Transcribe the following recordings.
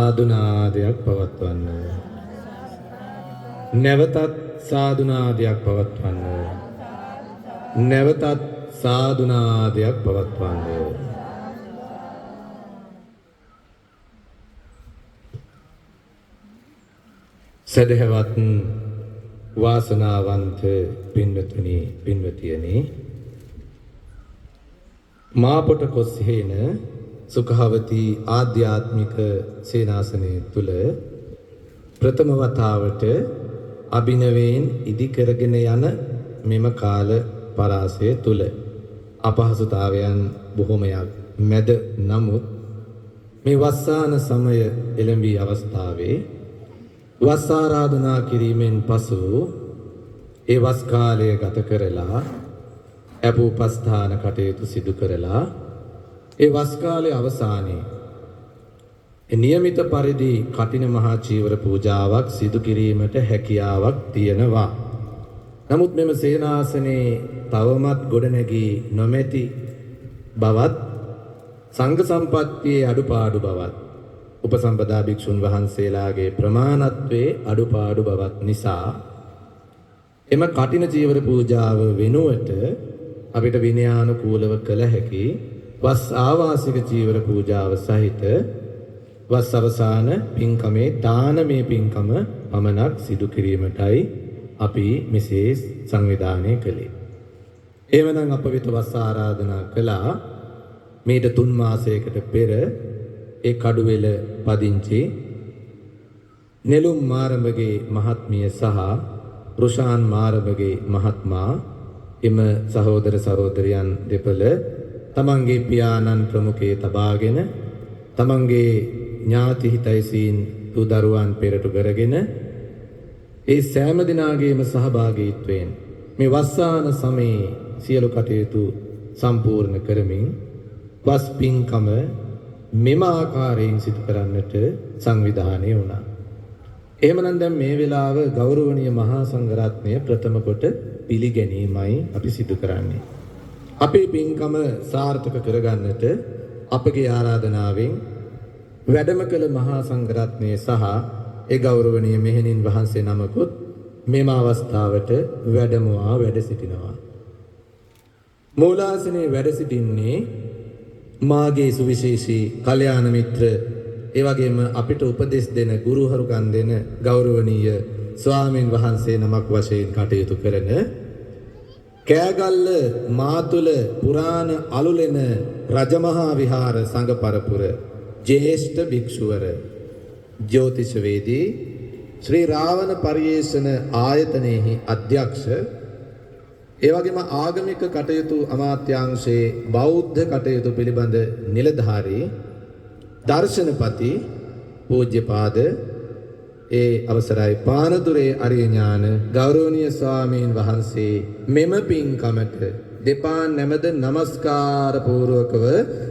සාදුනාදයක් පවත්වන්න. නැවතත් සාදුනාදයක් පවත්වන්න. නැවතත් සාදුනාදයක් පවත්වන්න. සදහවත් වාසනාවන්ත පින්වතුනි පින්වතියනි, මාපොට කොස්හේන සුඛවතී ආධ්‍යාත්මික සේනාසනයේ තුල ප්‍රථම වතාවට අභිනවයෙන් ඉදි කරගෙන යන මෙම කාල පරාසය තුල අපහසුතාවයන් බොහොමයක් මැද නමුත් මේ වස්සාන සමය එළඹී අවස්ථාවේ වස් ආරාධනා කිරීමෙන් පසු ඒ වස් කාලය ගත කරලා අපෝපස්ථාන කටයුතු සිදු කරලා ඒ වස් කාලයේ අවසානයේ නියමිත පරිදි කටින මහා චීවර පූජාවක් සිදු කිරීමට හැකියාවක් තියෙනවා. නමුත් මෙම සේනාසනේ තවමත් ගොඩනැගී නොමැති බවත් සංඝ සම්පත්තියේ අඩුපාඩු බවත් උපසම්පදා භික්ෂුන් වහන්සේලාගේ ප්‍රමාණත්වයේ අඩුපාඩු බවත් නිසා එම කටින චීවර පූජාව වෙනුවට අපිට විනයානුකූලව කළ හැකි වස් ආවාසික චීවර පූජාව සහිත වස් අවසාන පින්කමේ දානමය පින්කම පමණක් සිදු කිරීමටයි අපි මෙසේ සංවිධානය කළේ. එවනම් අප වෙත වස් ආරාධනා කළා මේට 3 මාසයකට පෙර ඒ කඩුවෙල පදිංචි නෙළුම් මාරඹගේ මහත්මිය සහ රුෂාන් මාරඹගේ මහත්මා එම සහෝදර සහෝදරයන් දෙපළ තමන්ගේ පියාණන් ප්‍රමුඛයේ තබාගෙන තමන්ගේ ඥාති හිතයිසීන් දූ දරුවන් පෙරටු කරගෙන ඒ සෑම දිනාගේම සහභාගීත්වයෙන් මේ වස්සාන සමයේ සියලු කටයුතු සම්පූර්ණ කරමින් වස් පින්කම මෙම ආකාරයෙන් සිදු කරන්නට සංවිධානය වුණා. එහෙමනම් දැන් මේ වෙලාව ගෞරවනීය මහා සංඝරත්නය ප්‍රථම කොට පිළිගැනීමයි අපි සිදු කරන්නේ. අපේ පින්කම සාර්ථක කරගන්නට අපගේ ආරාධනාවෙන් වැඩම කළ මහා සංඝරත්නය සහ ඒ ගෞරවනීය මෙහෙණින් වහන්සේ නමකුත් මෙම අවස්ථාවට වැඩමවා වැඩ සිටිනවා. මූලාසනයේ වැඩ සිටින්නේ මාගේ සුවිශේෂී කල්යාණ මිත්‍ර ඒ වගේම අපිට උපදෙස් දෙන ගුරුහරුකම් දෙන ගෞරවනීය ස්වාමින් වහන්සේ නමක් වශයෙන් කටයුතු කරන කෑගල්ල මාතුල පුරාණ අලුලෙන රජමහා විහාර සංඝ පරපුර ජ්‍යෙෂ්ඨ භික්ෂුවර ජ්‍යොතිෂවේදී ශ්‍රී රාවණ පරියේෂණ ආයතනයේහි අධ්‍යක්ෂ ඒ වගේම ආගමික කටයුතු අමාත්‍යාංශයේ බෞද්ධ කටයුතු පිළිබඳ නිලධාරී දර්ශනපති පූජ්‍යපාද ඒ අවසරයි පානදුරේ අරිය ඥාන ගෞරවනීය ස්වාමීන් වහන්සේ මෙම පින්කමට දෙපා නැමද নমස්කාර පූර්වකව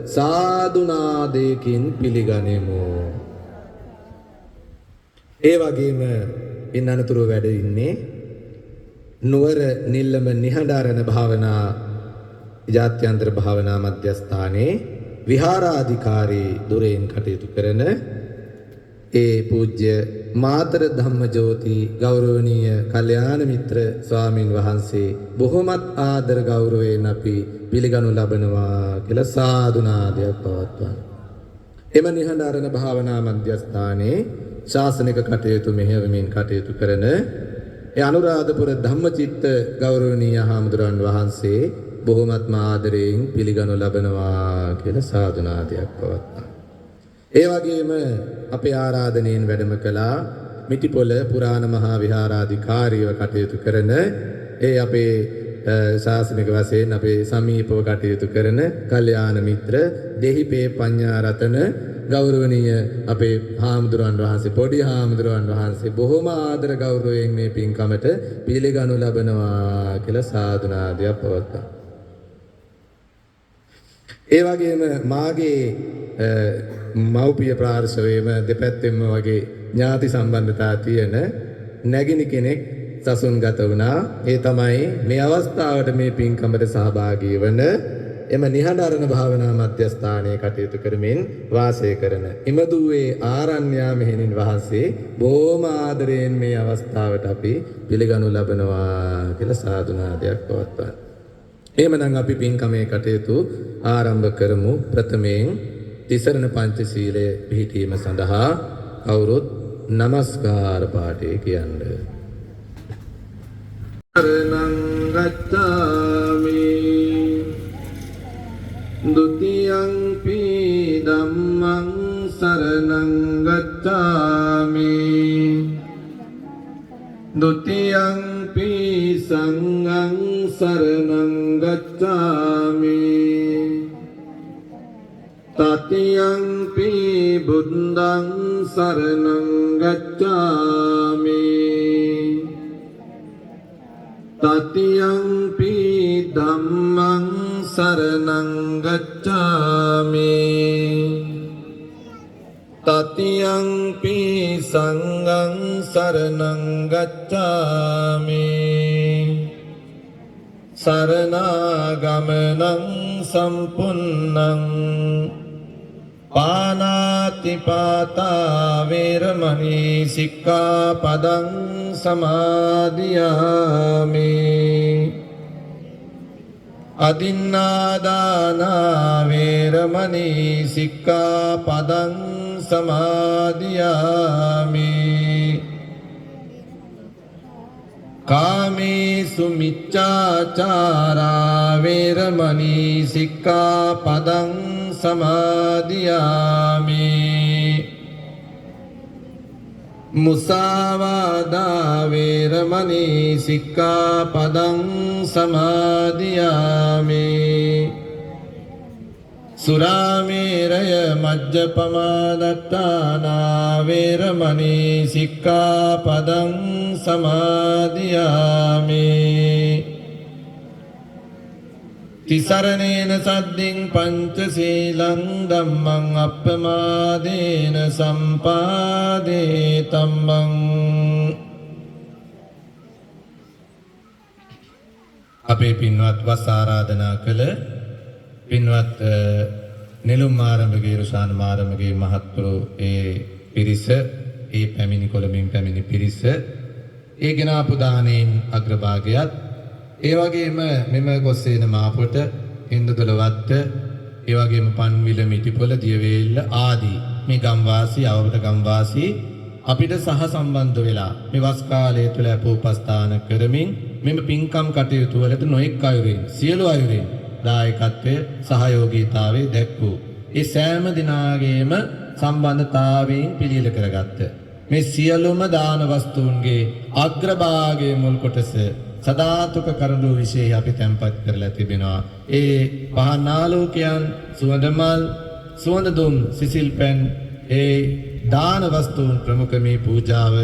සාදුනාදයකින් පිළිගනිමු. ඒ වගේම ඉන් අනතුරු වැඩ ඉන්නේ නුවර නිල්ලම නිහඬාරණ භාවනා ජාත්‍යන්තර භාවනා මධ්‍යස්ථානයේ විහාරාධිකාරී දුරෙන් කටයුතු කරන ඒ පූජ්‍ය මාතර ධම්මජෝති ගෞරවනීය කල්යාණ මිත්‍ර ස්වාමින් වහන්සේ බොහොමත් ආදර ගෞරවයෙන් අපි පිළිගනු ලබනවා කියලා සාදුනාදයක් පවත්වනවා. එම නිහඬාරණ භාවනා මධ්‍යස්ථානයේ ශාසනික කටයුතු මෙහෙයවමින් කටයුතු කරන ඒ අනුරාධපුර ධම්මචිත්ත ගෞරවනීය හාමුදුරන් වහන්සේ බොහොමත්ම ආදරයෙන් පිළිගනු ලබනවා කියලා සාදුනාදයක් පවත්වනවා. ඒ වගේම අපේ ආරාධනෙන් වැඩම කළා මිටිපොළ පුරාණ මහා විහාරාධිකාරීව කටයුතු කරන ඒ අපේ ශාසනික වශයෙන් අපේ සමීපව කටයුතු කරන කල්යාණ මිත්‍ර දෙහිපේ පඤ්ඤාරතන ගෞරවනීය අපේ හාමුදුරන් වහන්සේ පොඩි හාමුදුරන් වහන්සේ බොහොම ආදර ගෞරවයෙන් මේ පින්කමට පිළිගනු ලබනවා කියලා සාදුනාදයක් පවත්වනවා. ඒ වගේම මාගේ මව්පිය ප්‍රාර්ශවයේම දෙපැත්තෙම වගේ ඥාති සම්බන්ධතා තියෙන නැගිනි කෙනෙක් සසුන්ගත වුණා. ඒ තමයි මේ අවස්ථාවට මේ පින්කමට සහභාගී වන එම නිහඬරණ භාවනා මධ්‍යස්ථානයේ කටයුතු කරමින් වාසය කරන ඉමදුවේ ආරණ්‍යා මෙහෙණින් වහන්සේ බොහොම ආදරයෙන් මේ අවස්ථාවට අපි පිළිගනු ලබනවා කියලා සාදුනාදයක් පවත්වනවා. එහෙමනම් අපි පින්කමේ කටයුතු ආරම්භ කරමු. ප්‍රථමයෙන් තිසරණ පංචශීලයේ පිහිටීම සඳහා කවුරුත් නමස්කාර පාඨය කියන්නේ. शरणं गच्छामि ဒုတိယံ पि धम्मं शरणं गच्छामि ဒုတိယံ पि संघं शरणं गच्छामि တတိယံ पि बुद्धं शरणं गच्छामि ตติยังปิธัมมังสรณังกัจฉามิตติยังปิสังฆังสรณังกัจฉามิสรณากามนังสัมปุณนังปานาติปาตาเวรมณีสิกขาปดังสมาธิยามิอดินนาดานาเวรมณีสิกขาปดังสมาธิยามิกามิสุมิจฉาจาราเวรมณีสิกขาปดังสมาธิยามิมุสาวาดาเวรมณีสิกขาปดังสมาธิยามิสุราเมรยมัจจปมาดัตตานาเวรมณีสิกขาปดังสมาธิยามิติสรเนนสัดดิงปัญจศีลังดัมมังอัปปมาเดนสัมปาเดตัมมัง අපේ පින්වත් වස් ආරාධනා කළ පින්වත් නෙළුම් ආරම්භගේ රුසාන ආරම්භගේ මහත්වරු ඒ පිරිස ඒ පැමිණි කොළඹින් පැමිණි පිරිස ඒ ගෙනාපු දානයෙන් අග්‍රභාගයත් ඒ වගේම මෙම ගොස්සේන මාපොට හින්දුදලවත්ත ඒ වගේම පන්විල මිටිපොළ දියවේල්ල ආදී මේ ගම්වාසී අවබත ගම්වාසී අපිට සහ සම්බන්ධ වෙලා මේ වස් කාලය තුළ අපෝපස්ථාන කරමින් මෙම පින්කම් කටයුතු වලට නොඑක් අයුරින් සියලු අයුරින් දායකත්වයේ සහයෝගීතාවයේ දැක්වූ ඒ සෑම දිනාගේම සම්බන්ධතාවයෙන් පිළියෙල කරගත්ත මේ සියලුම දාන වස්තුන්ගේ අග්‍රභාගයේ මුල් කොටස සදාතුක කරඬු විශේෂ අපි තැන්පත් කරලා තිබෙනවා. ඒ පහන් ආලෝකයන් සුවඳමල් සුවඳ දුම් සිසිල් පැන් ඒ දාන වස්තුන් ප්‍රමුඛ මේ පූජාව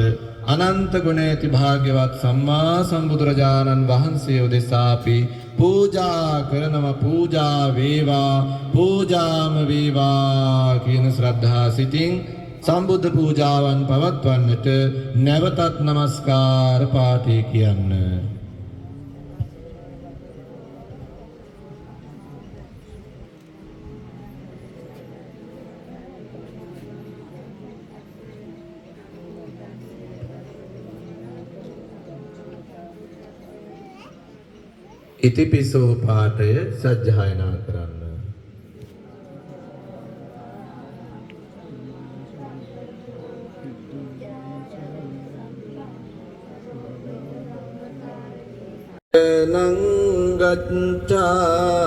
අනන්ත ගුණ ඇති භාග්‍යවත් සම්මා සම්බුදුරජාණන් වහන්සේ උදෙසා අපි පූජා කරනවා. පූජා වේවා පූජාම වේවා කියන ශ්‍රද්ධා සිතින් සම්බුද්ධ පූජාවන් පවත්වන්නට නැවතත් නමස්කාර පාඨය කියන්න. ඉතිපිසෝ පාඨය සජ්ජායනා කරන්න. නං ගච්ඡාමි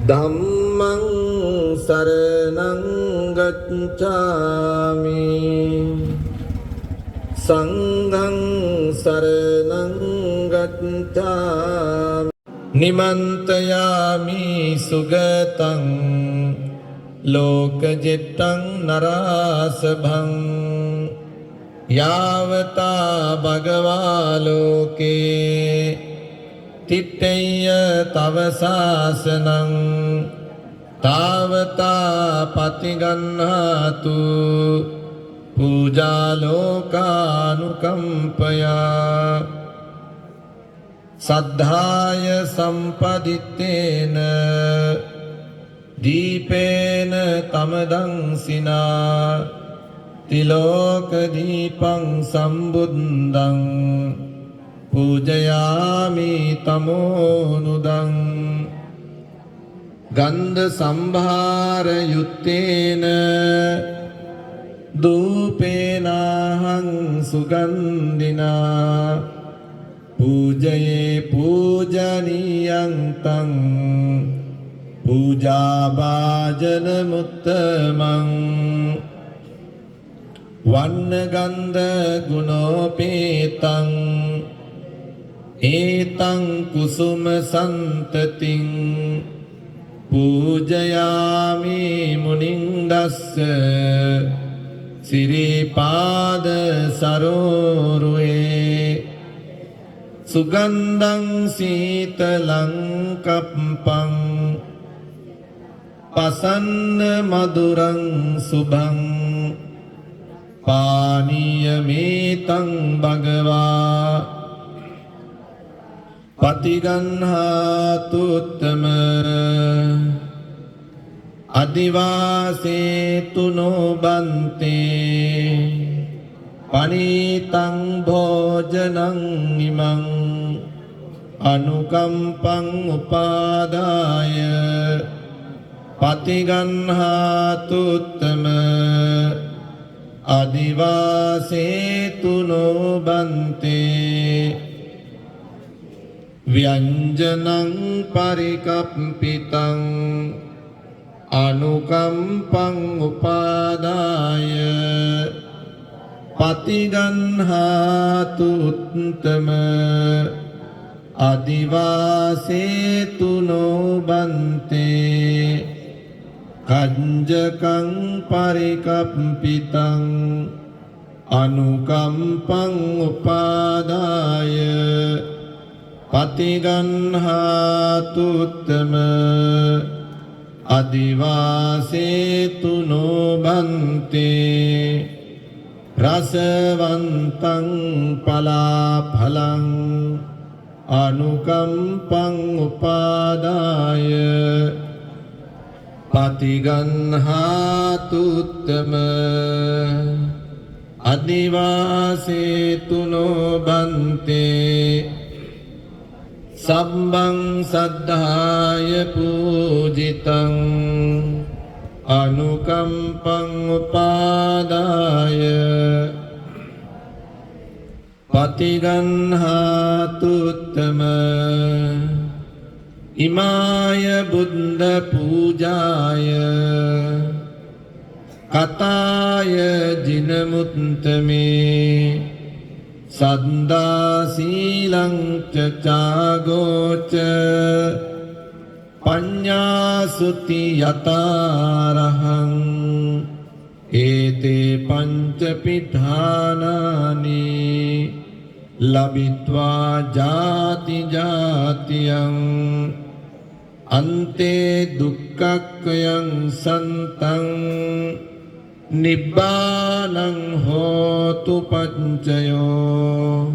ධම්මං සරණං ගච්ඡාමි සංඝං සරණං ගච්ඡාමි නිමන්තයාමි සුගතං ලෝකජිත්තං නරාසභං යාවතා භගවා ලෝකේ තිත්තේය තව සාසනං තාවතා පතිගන්හාතු පූජා ලෝකානුකම්පයා සද්ධාය සම්පදිත්තේන දීපේන තමදංසිනා තිලෝක දීපං සම්බුද්ධං පූජයාමි තමෝනුදං ගන්ධ සම්භාර යුත්තේන දූපේනාහං සුගන්ධිනා පූජයේ පූජනීයං තං පූජාභාජන මුත්තමං වන්න ගන්ධ ගුණෝපේතං ඒතං කුසුම සන්තතින් පූජයාමි මුනින්දස්ස සිරිපාද සරෝරුවේ සුගන්ධං සීතලං කප්පං පසන්න මధుරං සුභං පානීයමේතං භගවා පතිගන්හාතු උත්තම අදිවාසේතු නොබන්තේ පනීතං භෝජනං ඉමං අනුකම්පං උපාදාය පතිගන්හාතු උත්තම අදිවාසේතු නොබන්තේ ව්‍යංජනං පරිකප්පිතං අනුකම්පං උපාදාය පතිගන්හාතු උත්තම අදිවාසේතු නොබන්තේ කංජකං පරිකප්පිතං අනුකම්පං උපාදාය පතිගන්හාතු උත්තම අදිවාසේතු නොබන්තේ රසවන්තං පලාඵලං අනුකම්පං උපාදාය පතිගන්හාතු උත්තම අදිවාසේතු නොබන්තේ සම්බං සද්ධාය පූජිතං අනුකම්පං උපාදාය පතිගන්හාතු උත්තම ඉමාය බුද්ධ පූජාය කතාය ජිනමුත්තමේ සද්දා සීලං චාගෝච පඤ්ඤාසුති යතාරහං ඒතේ පංච පිඨානානි ලබිත්වා ජාති ජාතියං අන්තේ දුක්ඛක්ඛයං සන්තං නිබ්බානං හෝතු පඤ්චයෝ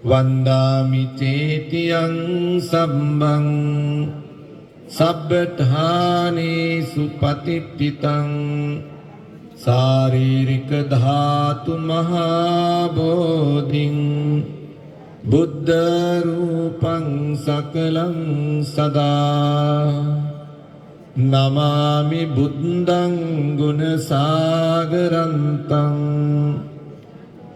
වන්දාමි චේතියං සම්බං සබ්බඨානේසු පතිට්ඨිතං සාරීරික ධාතු මහා බෝධින් බුද්ධ රූපං සකලං සදා නමාමි බුද්ධං ගුණ සාගරන්තං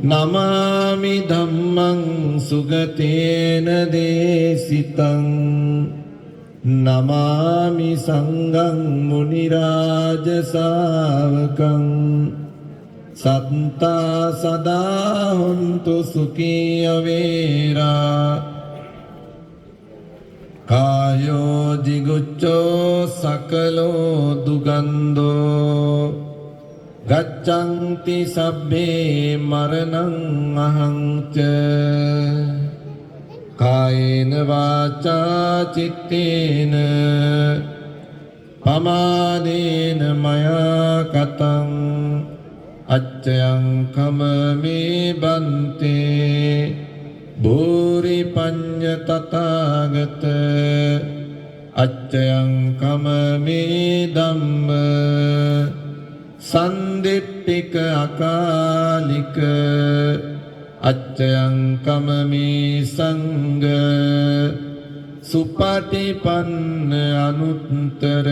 නමාමි ධම්මං සුගතේන දේසිතං නමාමි සංඝං මුනි රාජ ශාවකං සත්තා සදා හොන්තු සුඛී අවේරා කායෝ දිගුච්ඡෝ සකලෝ දුගන්ධෝ ගච්ඡන්ති සබ්බේ මරණං අහං ච කායේන වාචා චිත්තේන පමාදේන මයා කතං අච්චයං කම මේ බන්තේ භූරි පඤ්ඤ තථාගත අච්චයං කමමේ ධම්ම සන්දිට්ඨික අකාලික අච්චයං කමමේ සංඝ සුපටිපන්න අනුත්තර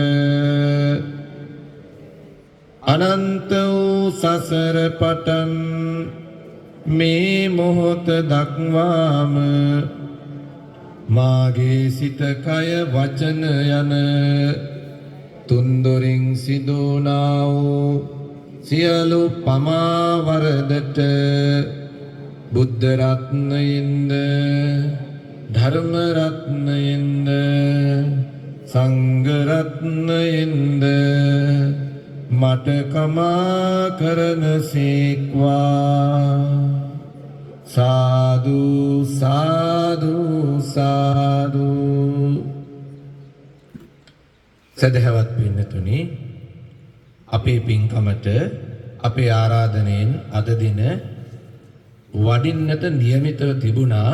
අනන්ත වූ සසර පටන් මේ මොහොත දක්වාම මාගේ සිත කය වචන යන තුන්දොරින් සිදුනා වූ සියලු පමා වරදට බුද්ධ රත්නයෙන්ද ධර්ම රත්නයෙන්ද සංඝ රත්නයෙන්ද මට කමා කරන සීක්වා සාදු සාදු සාදු. සදහවත් පින්නතුනි, අපේ පින්කමට අපේ ආරාධනයෙන් අද දින වඩින්නට නියමිතව තිබුණා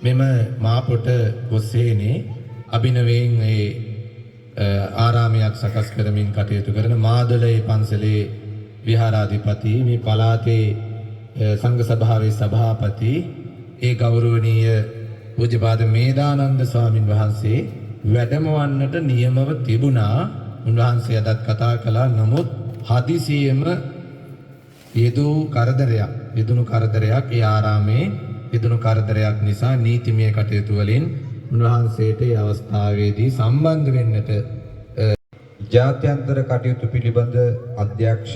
මෙම මාපොට කොස්සේනේ අභිනවයෙන් ආරාමයක් සකස් කරමින් කටයුතු කරන මාදලේ පන්සලේ විහාරාධිපති, මේ පළාතේ සංඝ සභාවේ සභාපති, ඒ ගෞරවනීය පූජ්‍යපාද මේදානන්ද ස්වාමින් වහන්සේ වැඩමවන්නට නියමව තිබුණා. උන්වහන්සේ අදත් කතා කළා. නමුත් හදිසියෙම යෙදුණු කරදරයක් ඒ ආරාමේ යෙදුණු කරදරයක් නිසා නීතිමය කටයුතු වලින් උන්වහන්සේට ඒ අවස්ථාවේදී සම්බන්ධ වෙන්නට ජාත්‍යන්තර කටයුතු පිළිබඳ අධ්‍යක්ෂ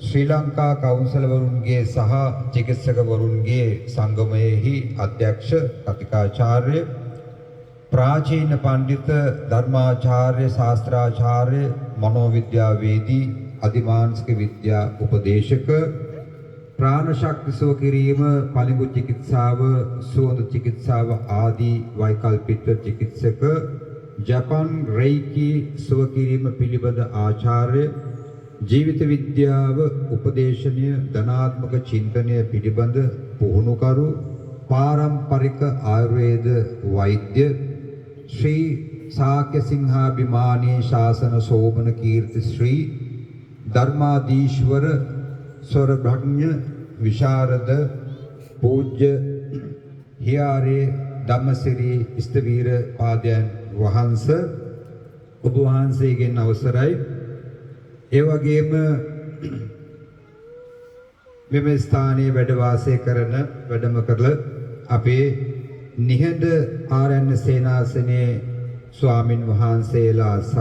ශ්‍රී ලංකා කවුන්සලවරුන්ගේ සහ චිකිත්සකවරුන්ගේ සංගමයේහි අධ්‍යක්ෂ කතිකාචාර්ය ප්‍රාචීන පඬිත ධර්මාචාර්ය ශාස්ත්‍රාචාර්ය මනෝවිද්‍යාවේදී අධිමානසික විද්‍යා උපදේශක ප්‍රාණ ශක්ති සුව කිරීම පළඟු චිකිත්සාව සුවඳ චිකිත්සාව ආදී වෛකල්පික චිකිත්සක ජපන් රෙයිකි සුව කිරීම පිළිබඳ ආචාර්ය ජීවිත විද්‍යාව උපදේශනය ධනාත්මක චින්තනය පිළිබඳ පුහුණුකරු පාරම්පරික ආයුර්වේද වෛද්‍ය ශ්‍රී ශාක්‍ය සිංහාභිමානී ශාසන සෝමන කීර්ති ශ්‍රී ධර්මාදීශ්වර ස්වරභඥ විශාරද පූජ්‍ය හියාරේ ධම්මසිරි ස්තවීර පාදයන් වහන්සේ ඔබ වහන්සේගෙන් අවසරයි. ඒ වගේම මෙම ස්ථානයේ වැඩ වාසය කරන වැඩම කරල අපේ නිහඬ ආරණ්‍ය සේනාසනයේ ස්වාමින් වහන්සේලා සහ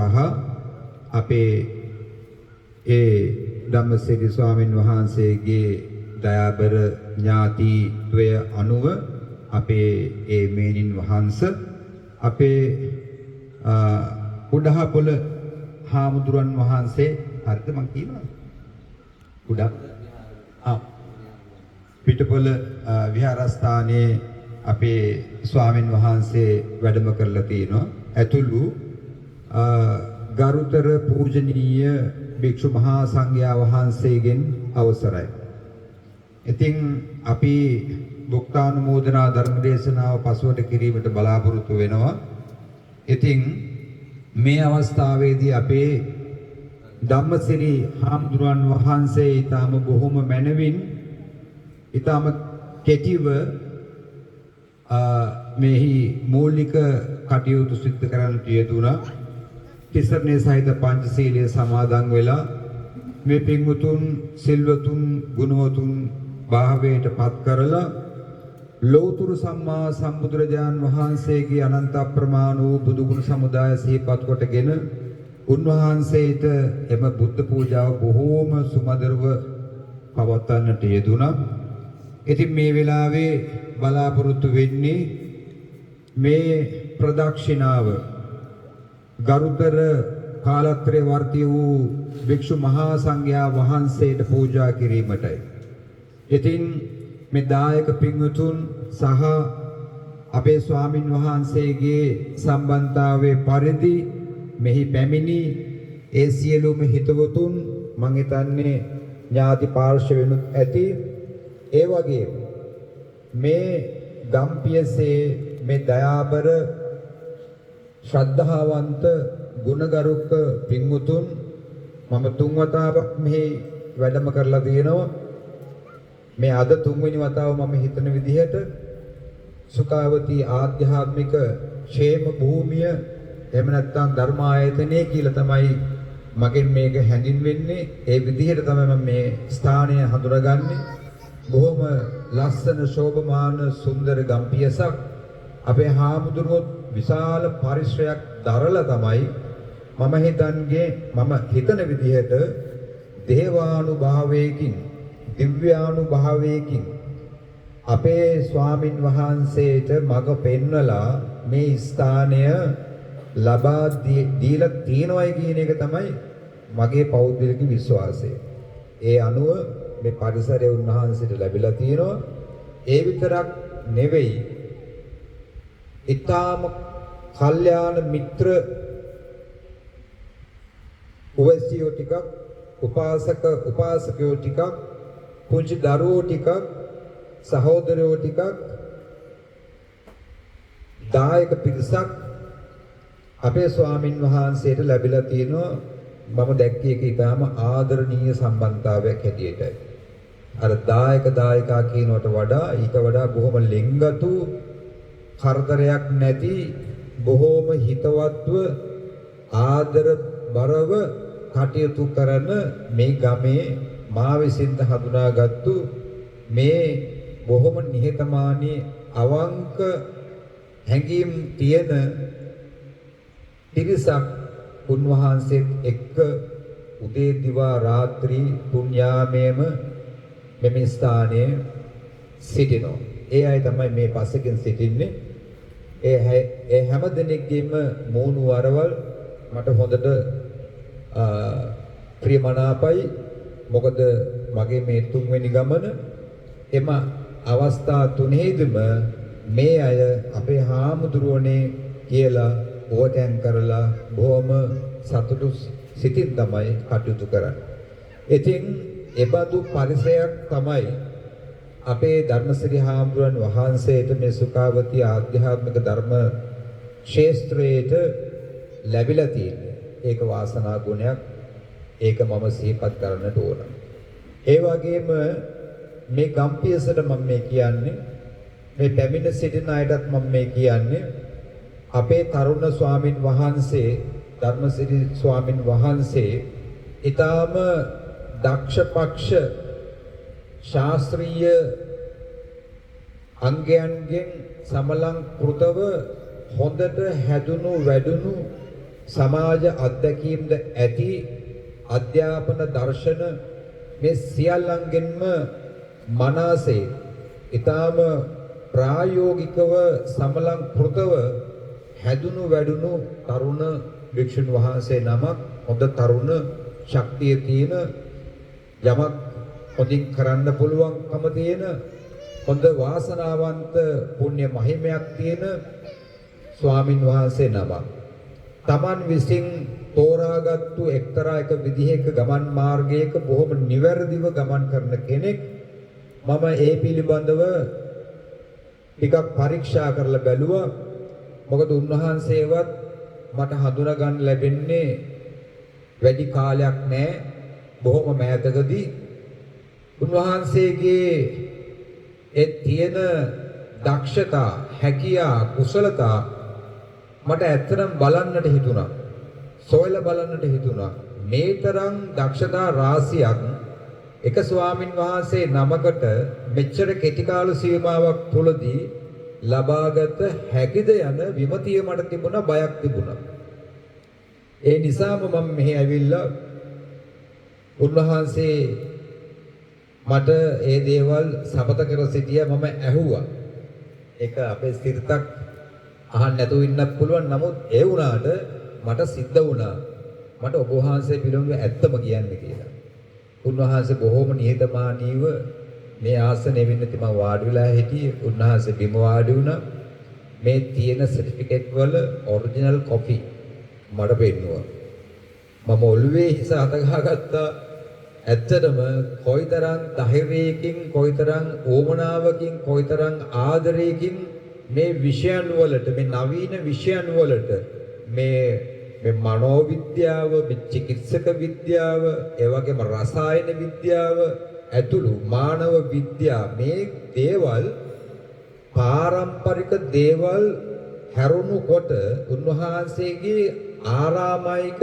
අපේ ඒ ධම්මසිරි ස්වාමින් වහන්සේගේ දයාබර ඥාතිත්වය අනුව අපේ ඒ මේනින් වහන්සේ අපේ උඩහපොළ හාමුදුරන් වහන්සේ හරිද මං කියනවා පිටපොළ විහාරස්ථානයේ අපේ ස්වාමින් වහන්සේ වැඩම කරලා තිනවා. ඇතුළු ගරුතර පූජනීය භික්ෂු මහා සංඝයා වහන්සේගෙන් අවසරයි. ඉතින් අපි භුක්තානුමෝදනා ධර්ම දේශනාව පසුවට කිරීමට බලාපොරොත්තු වෙනවා. ඉතින් මේ අවස්ථාවේදී අපේ ධම්මසිරි හාමුදුරන් වහන්සේ ඊටම බොහොම මැනවින් ඊටම කෙටිව මෙහි මූලික කටයුතු සිදු කරන්නට යෙදුණා. තිසරණේ සහිත පංචශීලයේ සමාදන් වෙලා මේ පින්වතුන් සිල්වතුන් ගුණවතුන් භාවයට පත් කරලා ලෞතර සම්මා සම්බුදුරජාන් වහන්සේගේ අනන්ත අප්‍රමාණ වූ බුදු ගුණ සමුදාය සිහිපත් කොටගෙන උන්වහන්සේට එම බුද්ධ පූජාව බොහෝම සුමధుරව පවත්වන්නට යෙදුණා. ඉතින් මේ වෙලාවේ බලාපොරොත්තු වෙන්නේ මේ ප්‍රදක්ෂිනාව ගරුතර කාලත්‍රේ වර්ති වූ භික්ෂු මහා සංඝයා වහන්සේට පූජා කිරීමටයි. ඉතින් මේ දායක පින්වතුන් සහ අපේ ස්වාමින් වහන්සේගේ සම්බන්ධතාවයේ පරිදි මෙහි පැමිණි ඒ සියලුම හිතවතුන් මං හිතන්නේ ඥාති පාර්ශවෙනුත් ඇති. ඒ වගේ මේ ගම්පියසේ මේ දයාබර ශ්‍රද්ධාවන්ත ගුණගරුක පින්වුතුන් මම තුන් වතාවක් මෙහි වැඩම කරලා තියෙනවා. මේ අද තුන්වෙනි වතාව මම හිතන විදිහට සුඛාවතී ආධ්‍යාත්මික ക്ഷേම භූමිය එහෙම නැත්නම් ධර්ම ආයතනය කියලා තමයි මගෙන් මේක හැඳින්වෙන්නේ. ඒ විදිහට තමයි මම මේ ස්ථානය හඳුනාගන්නේ. බොහොම ලස්සන ශෝභමාන සුන්දර ගම්පියසක් අපේ හාමුදුරුවෝ විශාල පරිශ්‍රයක් දරලා තමයි මම හිතන විදිහට දේවානුභාවයකින් දිව්‍යානුභාවයකින් අපේ ස්වාමින් වහන්සේට මඟ පෙන්වලා මේ ස්ථානය ලබා දීලා තියෙනවයි කියන එක තමයි මගේ පෞද්ගලික විශ්වාසය. ඒ අනුව මේ පරිසරය උන්වහන්සේට ලැබිලා තියෙනවා. ඒ විතරක් නෙවෙයි, ඊටාම කල්යාණ මිත්‍ර උවැසියෝ ටිකක්, උපාසකයෝ ටිකක්, පුංචි දරුවෝ ටිකක්, සහෝදරයෝ ටිකක්, දායක පිරිසක් අපේ ස්වාමින් වහන්සේට ලැබිලා තියෙනවා. මම දැක්කේ ඒක ඊටාම ආදරණීය සම්බන්ධතාවයක් හැටියටයි. අර දායකා කියනවට වඩා ඊට වඩා බොහොම ලෙන්ගතු, කරදරයක් නැති, බොහොම හිතවත්ව ආදර බරව කටයුතු කරන මේ ගමේ මා විසින් හඳුනාගත්තු මේ බොහොම නිහතමානී අවංක හැඟීම් තියෙන පිරිසක් උන්වහන්සේත් එක්ක උදේ දිවා රාත්‍රී පුණ්‍යාමේම මෙම ස්ථානයේ සිටිනවා. ඒ අය තමයි මේ පස්සකින් සිටින්නේ. ඒ හැම දෙනෙක්ගේම මූණු වරවල් මට හොඳට ප්‍රියමනාපයි. මොකද මගේ මේ තුන්වෙනි ගමන එම අවස්ථා තුනේදීම මේ අය අපේ හාමුදුරුවනේ කියලා ඕටැන් කරලා බොහොම සතුටු සිතින් තමයි කටයුතු කරන්නේ. ඉතින් එබඳු පරිසරයක් තමයි අපේ ධර්මසිරි හාමුදුරන් වහන්සේට මේ සුඛාවතී ආධ්‍යාත්මික ධර්ම ක්ෂේත්‍රයේට ලැබිලා තියෙන්නේ. ඒක වාසනා ගුණයක්. ඒක මම සිහිපත් කරන්නට ඕන. ඒ වගේම මේ ගම්පියසට මම මේ කියන්නේ, මේ පැමිණ සිටින අයටත් මම මේ කියන්නේ, අපේ තරුණ ස්වාමින් වහන්සේ ධර්මසිරි ස්වාමින් වහන්සේ ඊටාම දක්ෂ පක්ෂ ශාස්ත්‍රීය අංගයන්ගෙන් සමලංකృతව හොඳට හැදුණු වැඩුණු සමාජ අධ්‍යක්ීම්ද ඇති අධ්‍යාපන දර්ශන මේ සියල්ලංගෙන්ම මනසේ ඊටාම ප්‍රායෝගිකව සමලංකృతව හැදුණු වැඩුණු තරුණ භික්ෂුන් වහන්සේ නමක්, හොඳ තරුණ ශක්තිය තියෙන, යමක් හොඳින් කරන්න පුළුවන්කම තියෙන, හොඳ වාසනාවන්ත පුණ්‍ය මහිමයක් තියෙන ස්වාමින් වහන්සේ නමක්. Taman විසින් තෝරාගත්තු එක්තරා එක විදිහක ගමන් මාර්ගයක බොහොම නිවැරදිව ගමන් කරන කෙනෙක්. මම ඒ පිළිබඳව ටිකක් පරීක්ෂා කරලා බැලුවා. මොකද උන්වහන්සේවත් මට හඳුනා ගන්න ලැබෙන්නේ වැඩි කාලයක් නෑ, බොහොම මෑතකදී. උන්වහන්සේගේ ඒ තියෙන දක්ෂතා, හැකියා, කුසලතා මට ඇත්තටම බලන්නට හිතුණා. සොයලා බලන්නට හිතුණා. මේ තරම් දක්ෂතා රාශියක් එක ස්වාමින් වහන්සේ නමකට මෙච්චර කෙටි කාල සීමාවක් තුලදී ලබාගත හැකිද යන විමතිය මට තිබුණා, බයක් තිබුණා. ඒ නිසාම මම මෙහි ඇවිල්ලා උන්වහන්සේ මට ඒ දේවල් සපත කර සිටියා. මම ඇහුවා. ඒක අපේ සිතක් අහන්න නැතුව ඉන්නත් පුළුවන්. නමුත් ඒ වුණාට මට සිද්ධ වුණා මට ඔබ වහන්සේ පිළිබඳව ඇත්තම කියන්න කියලා. උන්වහන්සේ බොහොම නිහතමානීව මේ ආසනයේ වෙන්නති මම වාඩි වෙලා හිටියේ. උන්වහන්සේ බිම වාඩි වුණා. මේ තියෙන සර්ටිෆිකේට් වල ඔරිජිනල් කොපි මට පෙන්නුවා. මම ඔළුවේ හිස අත ගහගත්තා. ඇත්තටම කොයිතරම් ධෛර්යයකින් කොයිතරම් ඕමනාවකින් කොයිතරම් ආදරයකින් මේ විෂයන් වලට මේ නවීන විෂයන් වලට මේ මනෝවිද්‍යාව, චිකිත්සක විද්‍යාව, ඒ වගේම රසායන විද්‍යාව ඇතුළු මානව විද්‍යාව මේ දේවල් පාරම්පරික දේවල් හැරුණු කොට උන්වහන්සේගේ ආරාමයික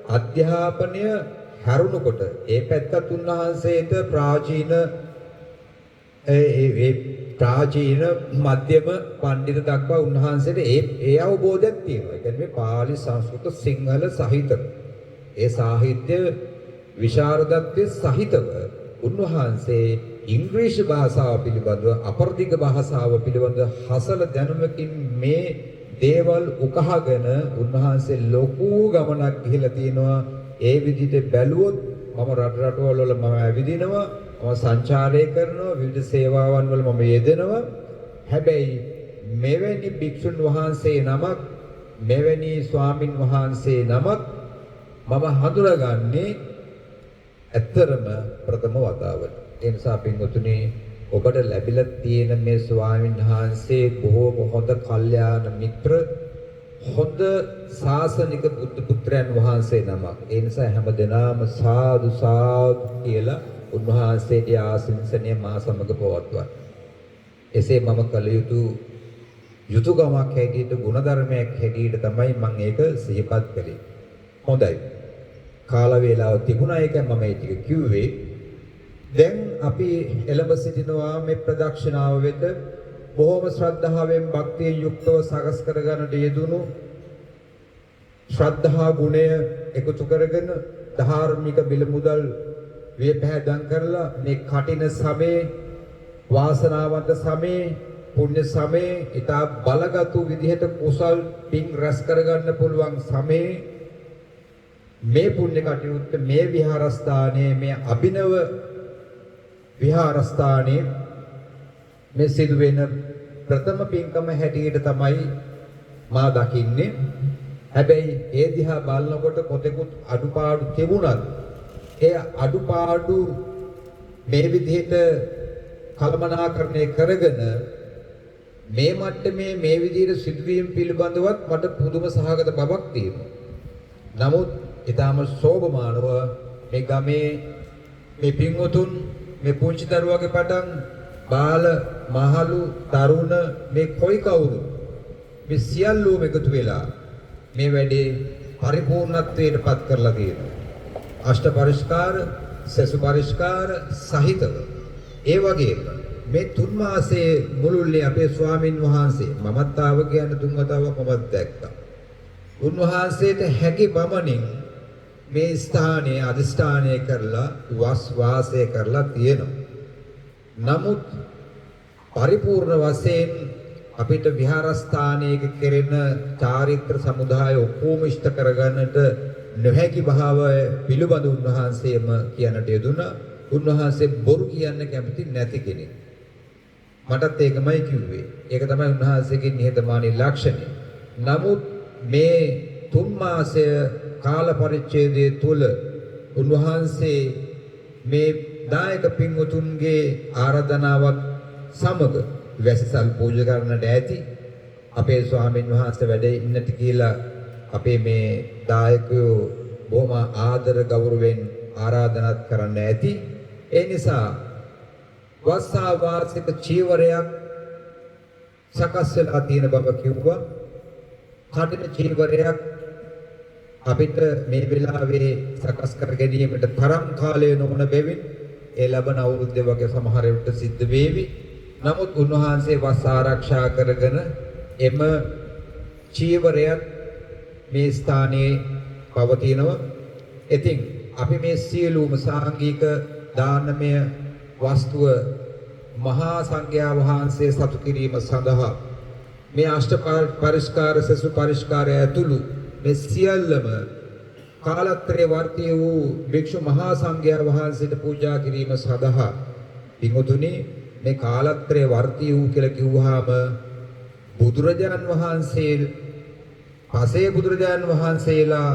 අධ්‍යාපනය හැරුණු කොට ඒ පැත්තත් උන්වහන්සේට ප්‍රාචීන ප්‍රාචීන මධ්‍යම පඬිත දක්වා උන්වහන්සේට ඒ අවබෝධයක් තියෙනවා. ඒ කියන්නේ පාලි සංස්කෘත සිංහල සහිතව ඒ සාහිත්‍ය විශාරදත්වයේ සහිතව උන්වහන්සේ ඉංග්‍රීසි භාෂාව පිළිබඳව අපරදිග භාෂාව පිළිබඳව හසල දැනුමකින් මේ දේවල් උකහාගෙන උන්වහන්සේ ලොකු ගමනක් ගිහිලා තිනවා. ඒ විදිහට බැලුවොත් මම රටවල් වල මම ඇවිදිනවා, මම සංචාරය කරනවා, විවිධ සේවාවන් වල මම යෙදෙනවා. හැබැයි මෙවැනි භික්ෂුන් වහන්සේ නමක්, මෙවැනි ස්වාමින් වහන්සේ නමක් මම හඳුනාගන්නේ ඇත්තරම ප්‍රථම වතාවට. ඒ නිසා පින්වතුනි, ඔබට ලැබිලා තියෙන මේ ස්වාමීන් වහන්සේ බොහෝම හොඳ කල්යාණ මිත්‍ර, හොඳ ශාසනික බුද්ධ පුත්‍රයන් වහන්සේ නමක්. ඒ නිසා හැමදෙනාම සාදු සාදු කියලා උන්වහන්සේගේ ආශිංසනය මා සමග පවත්වන්න. එසේ මම කළ යුතුයකමක් හැටියට, ගුණධර්මයක් හැටියට තමයි මම ඒක සිහිපත් කළේ. හොඳයි. කාල වේලාව තිබුණා, ඒක මම ඒ ටික කිව්වේ. දැන් අපි එළඹ සිටිනවා මේ ප්‍රදක්ෂිනාව වෙත. බොහෝම ශ්‍රද්ධාවෙන් භක්තියෙන් යුක්තව සකස් කරගන්නට යෙදුණු ශ්‍රද්ධා ගුණය එකතු කරගෙන ධාර්මික බිල මුදල් වියපැහැදම් කරලා මේ කටින සමේ, වාසනාවන්ත සමේ, පුණ්‍ය සමේ, ඊට බලගත්ු විදිහට කුසල් පින් රැස් කරගන්න පුළුවන් සමේ මේ පුණ්‍ය කටයුත්ත, මේ විහාරස්ථානයේ, මේ අභිනව විහාරස්ථානයේ මේ සිදුවෙන ප්‍රථම පින්කම හැටියට තමයි මා දකින්නේ. හැබැයි ඒ දිහා බලනකොට කොතෙකුත් අඩුපාඩු තිබුණත් ඒ අඩුපාඩු මේ විදිහට කළමනාකරණය කරගෙන මේ මට්ටමේ මේ විදිහට සිදුවීම් පිළිබඳවත් මට පුදුම සහගත බවක් තියෙනවා. නමුත් ඊටම සෝභමානව මේ ගමේ මේ පින්වතුන්, මේ පුංචි දරුවගේ පටන් බාල, මහලු, තරුණ, මේ කොයි කවුරු මේ සියල්ලෝම එකතු වෙලා මේ වැඩේ පරිපූර්ණත්වයට පත් කරලා තියෙනවා. අෂ්ට පරිස්කාර, සසු පරිස්කාර සහිතව. ඒ වගේම මේ තුන් මාසයේ මුළුල්ලේ අපේ ස්වාමින් වහන්සේ, මමත් ආව කියන්නේ තුන් වතාවක් මමත් දැක්කා. උන්වහන්සේට හැකි බමනින් මේ ස්ථානයේ අධිෂ්ඨානය කරලා වාසය කරලා තියෙනවා. නමුත් පරිපූර්ණ වශයෙන් අපිට විහාරස්ථානයක කෙරෙන චාරිත්‍ර සමුදාය ඔක්කොම ඉෂ්ට කරගන්නට නොහැකි භාවය පිළිබඳ උන්වහන්සේම කියන්නට යෙදුණා. උන්වහන්සේ බොරු කියන්න කැමති නැති කෙනෙක්. මටත් ඒකමයි කිව්වේ. ඒක තමයි උන්වහන්සේගේ නිහතමානී ලක්ෂණය. නමුත් මේ තුන් මාසය කාල පරිච්ඡේදයේ තුල උන්වහන්සේ මේ දායක පින්වතුන්ගේ ආරාධනාවක් සමග වැසිසල් පූජා කරන්නට ඇති. අපේ ස්වාමීන් වහන්සේ වැඩ ඉන්නට කියලා අපේ මේ දායකයෝ බොහොම ආදර ගෞරවයෙන් ආරාධනාත් කරන්න ඇති. ඒ නිසා වස්සාවාසික චීවරයක් සකස් වෙලා තියෙන බව කිව්වා. කටින චීවරයක් අපිට මේ වෙලාවේ සකස් කර ගැනීමට තරම් කාලය නොවන බැවින් ඒ ලබන අවුරුද්දේ වගේ සමහර විට සිද්ධ වේවි. නමුත් උන්වහන්සේ වස් ආරක්ෂා කරගෙන එම චීවරයත් මේ ස්ථානයේ පවතිනවා. ඉතින් අපි මේ සියලුම සාංගික දානමය වස්තුව මහා සංඝයා වහන්සේ සතු කිරීම සඳහා මේ අෂ්ට පරිස්කාර, සසු පරිස්කාරය ඇතුළු මේ සියල්ලම කාලත්‍රේ වර්තී වූ භික්ෂු මහා සංඝයා වහන්සේට පූජා කිරීම සඳහා පින්වතුනි, මේ කාලත්‍රේ වර්තී වූ කියලා කිව්වහම බුදුරජාණන් වහන්සේ, පසේ බුදුරජාණන් වහන්සේලා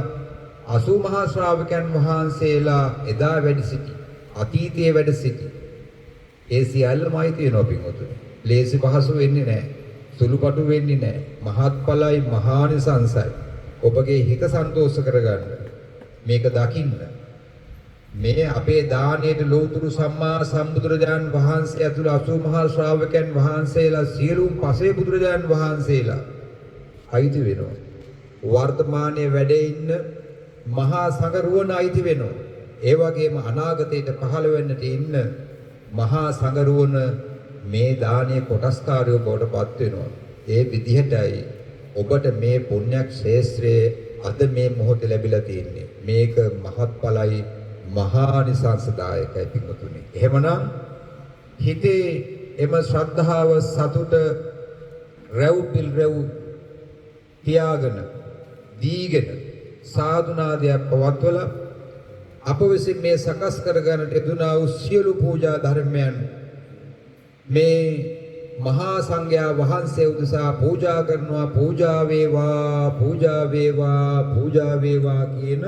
80 මහා ශ්‍රාවකයන් වහන්සේලා එදා වැඩ සිටි අතීතයේ වැඩ සිටි ඒ සියල්ලම අයිති වෙනවා පින්වතුනි. ලේසි පහසු වෙන්නේ නැහැ. සුළුපටු වෙන්නේ නැහැ. මහත්ඵලයි මහානිසංසයි. ඔබගේ හිත සන්තෝෂ කරගන්න. මේක දකින්න. මේ අපේ දානයේ ලෝතුරු සම්මා සම්බුදුරජාන් වහන්සේ ඇතුළු 80 මහා ශ්‍රාවකයන් වහන්සේලා සියලුම පසේ බුදුරජාන් වහන්සේලා අයිති වෙනවා. වර්තමානයේ වැඩේ ඉන්න මහා සංඝරුවන අයිති වෙනවා. ඒ වගේම අනාගතයට පහළ වෙන්නට ඉන්න මහා සංඝරුවන මේ දානයේ කොටස්කාරයෝ බවට පත් වෙනවා. ඒ විදිහටයි ඔබට මේ පුණ්‍යක් ශේත්‍රයේ අද මේ මොහොතේ ලැබිලා තියෙන්නේ. මේක මහත්ඵලයි මහානිසංසදායකයි පිටුතුනි. එහෙමනම් හිතේ එම ශ්‍රද්ධාව සතුට රැව් තියාගෙන දීගෙන සාදුනාදයක් පවත්වලා අප විසින් මේ සකස් කරගන්නට යෙදුනා වූ සියලු පූජා ධර්මයන් මේ මහා සංඝයා වහන්සේ උදෙසා පූජා කරනවා. පූජා වේවා පූජා වේවා පූජා වේවා කියන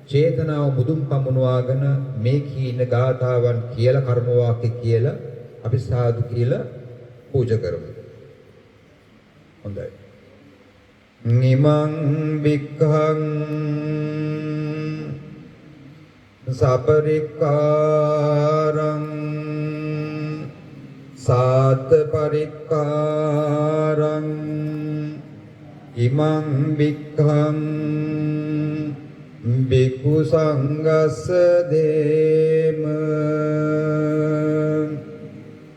චේතනාව මුදුන් පමුණවාගෙන මේ කීන ගාථාවන් කියලා කර්ම වාක්‍ය කියලා අපි සාදු කියලා පූජා කරමු. හොඳයි. නිමං වික්ඛං සපරික්කාරං සාත පරික්කාරං ඉමං වික්ඛං බිකු සංඝස්ස දේම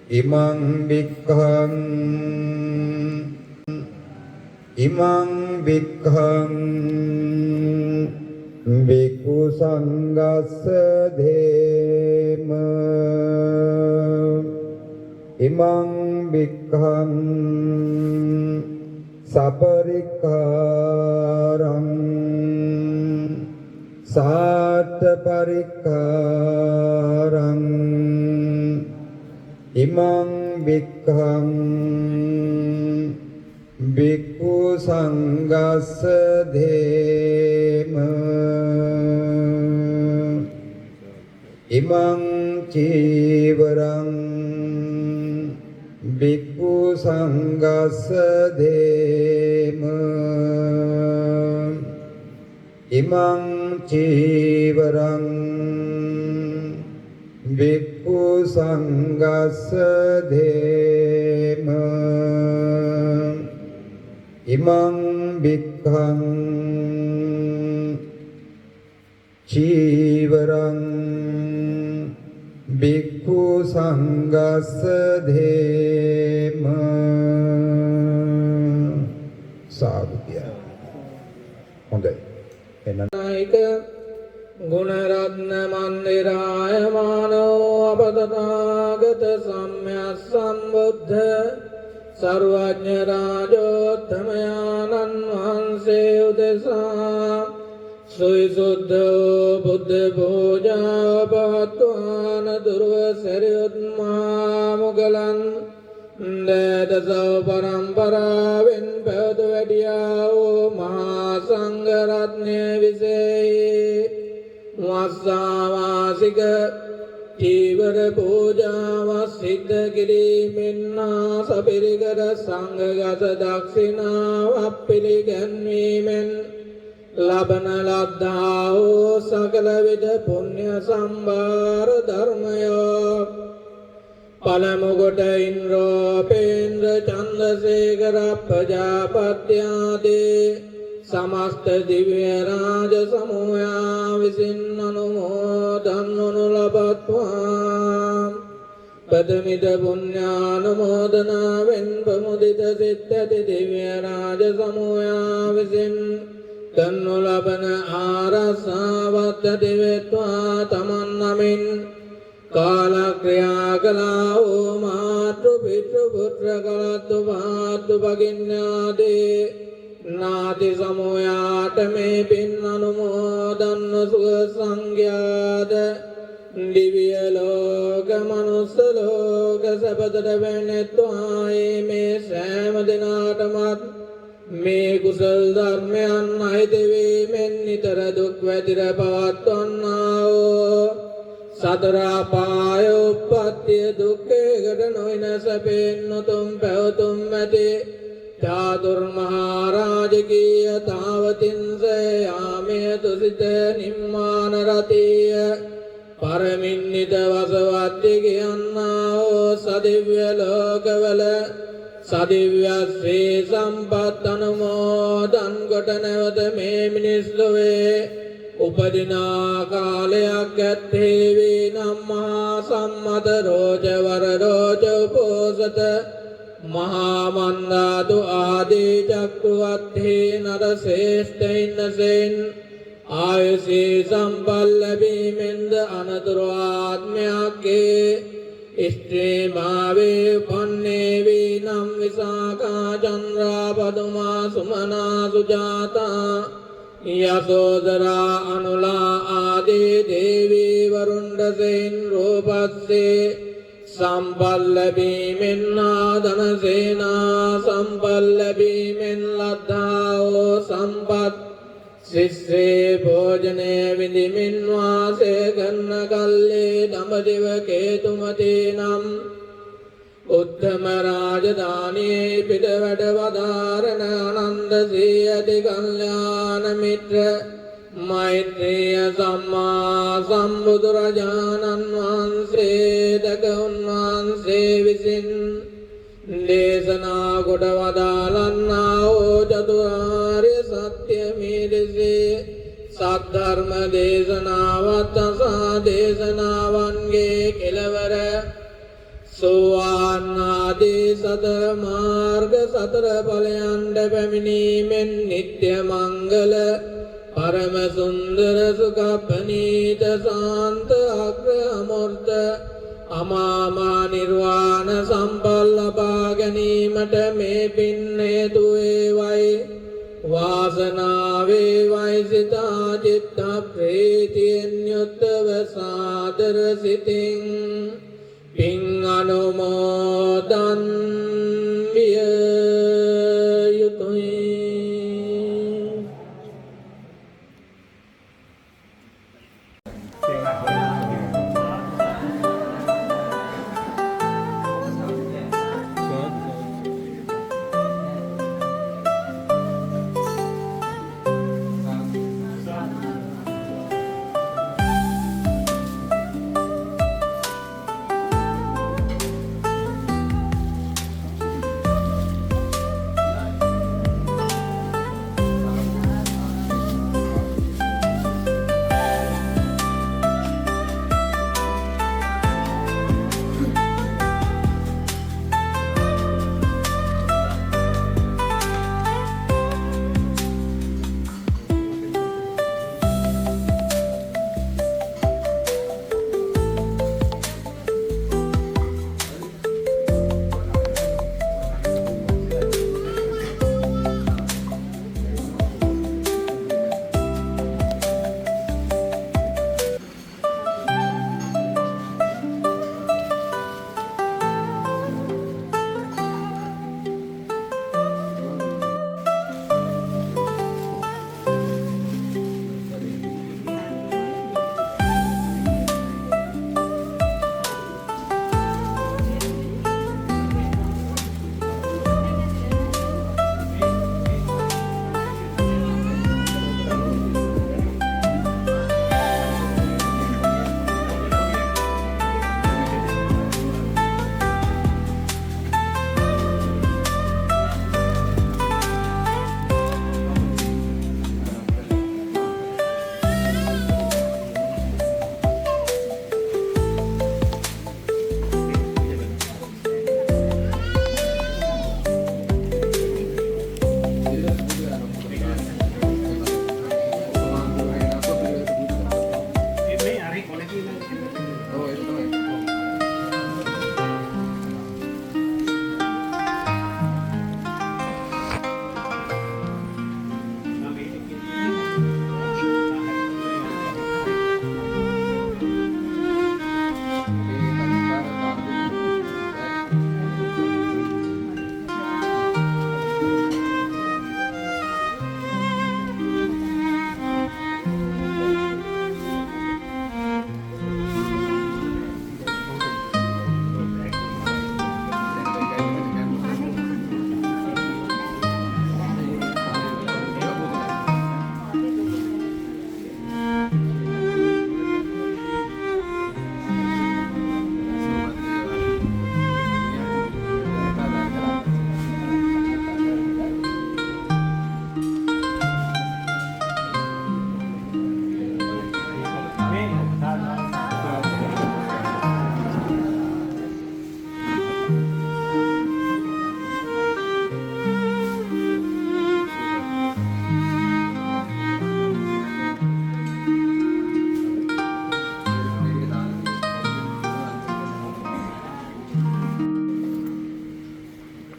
ඉමං වික්ඛං බිකු සංඝස්ස දේම ඉමං වික්ඛං සපරික්කාරං සාත පරික්කාරං ඉමං වික්ඛං බික්ඛු සංඝස්ස දේම ඉමං චීවරං බික්ඛු සංඝස්ස දේම ඉමං චීවරං බික්ඛු සංඝස්ස දේම ඉමං වික්ඛං චීවරං බික්ඛු සංඝස්ස දේම සාදුකිය. හොඳයි. නායක ගුණරත්න මන්දිරාය මානෝ අපතථාගත සම්්‍යක් සම්බුද්ධ සර්වඥ රාජෝත්තමයාණන් වහන්සේ උදෙසා සුවිසුද්ධ බුද්ධ පූජා පවත්වාන දුර්ව සරියුත් මහා මුගලන් දේදසව පරම්පරාවෙන් පැවත වැඩියා වූ මහා සංඝ රත්නය විසෙයි වස්සාවාසික චීවර පූජාව සිද්ධ කිරීමෙන් සපිරිකර සංඝගත දක්ෂිනාවක් පිළිගැන්වීමෙන් ලබන ලද්දා වූ සකල විද පුණ්‍ය සම්භාර ධර්මයෝ පළමු කොට ඉන්ද්‍රෝපේන්ද්‍ර චන්දසේකර ප්‍රජාපති ආදී සමස්ත දිව්‍ය රාජ සමූහයා විසින් අනුමෝදන් වනු ලබත්වා පදමිද පුණ්‍යානුමෝදනාවෙන් ප්‍රමුදිත සිත් ඇති දිව්‍ය රාජ සමූහයා විසින් කරනු ලබන ආරක්ෂාවත් ඇති වෙත්වා තමන් නමින් කාලක්‍රියා කළා වූ මාතෘ පිතෘ පුත්‍ර කලත්තු පාත්තු භගින්නාදී නාති සමූහයාට මේ පින් අනුමෝදන් සුඛ සංඝයාද දිව්‍ය ලෝක මනුස්ස ලෝක සපතට වෙනෙත්වා මේ සෑම දිනාටමත් මේ කුසල් ධර්මයන් අහිත වීමෙන් නිතර දුක් වැතිර පවත්වන්නා වූ සතර අපාය උප්පත්තිය දුක්ඛයකට නොයන සැපෙන් උතුම් පැවතුම් ඇති චාතුර්මහා රාජකීය තාවතින්සේ යාමය තුසිත නිම්මාන රතිය පරමින්නිත වසවත්ති කියන්නා වූ සදිව්‍ය ලෝකවල සදිව්‍ය ශ්‍රී සම්පත් අනුමෝදන් කොට නැවත මේ මිනිස් ලොවේ උපදිනා කාලයක් ඇත්තේ වේ නම් මහා සම්මත රෝච වර රෝච උපෝසත මහා මන්දාතු ආදී චක්‍රවර්ති නර ශ්‍රේෂ්ඨයින්සෙන් ආයුෂී සම්පල් ලැබීමෙන්ද අනතුරු ආත්මයක්ගේ ස්ත්‍රී භාවේ පන්නේ වී නම් විසාකා චන්ද්‍රා පදුමා සුමනා සුජාතා යසෝදරා අනුලා ආදී දේවී වරුණ්ඩසෙන් රූපස්සේ සම්පල් ලැබීමෙන් ආදනසේනා සම්පල් ලැබීමෙන් ලද්දා වූ සම්පත් සිස්සේ භෝජනය විඳිමින් වාසය කරන කල්ලේ දඹදිව කේතුමතී නම් උත්තම රාජධානියේ පිට වැඩ වදාරන ආනන්ද සී ඇති කල්යාණ මිත්‍ර මෛත්‍රිය සම්මා සම්බුදුරජාණන් වහන්සේ දක උන්වහන්සේ විසින් දේශනා කොට වදාළන්නා වූ චතුරාර්ය සත්‍ය මිදෙසේ සද්ධර්ම දේශනාවත් අසා දේශනාවන්ගේ කෙලවර සෝවාන් ආදී සතර මාර්ග සතර ඵලයන්ට පැමිණීමෙන් නිත්‍ය මංගල පරම සුන්දර සුඛ ප්‍රණීත සාන්ත අග්‍ර අමෘත අමාමා නිර්වාණ සම්පල් ලබා ගැනීමට මේ පින් හේතු වේවයි වාසනාව වේවයි සිතා චිත්ත ප්‍රීතියෙන් යුක්තව සාදර සිතින් පින් අනුමෝදන් විය යුතුයි.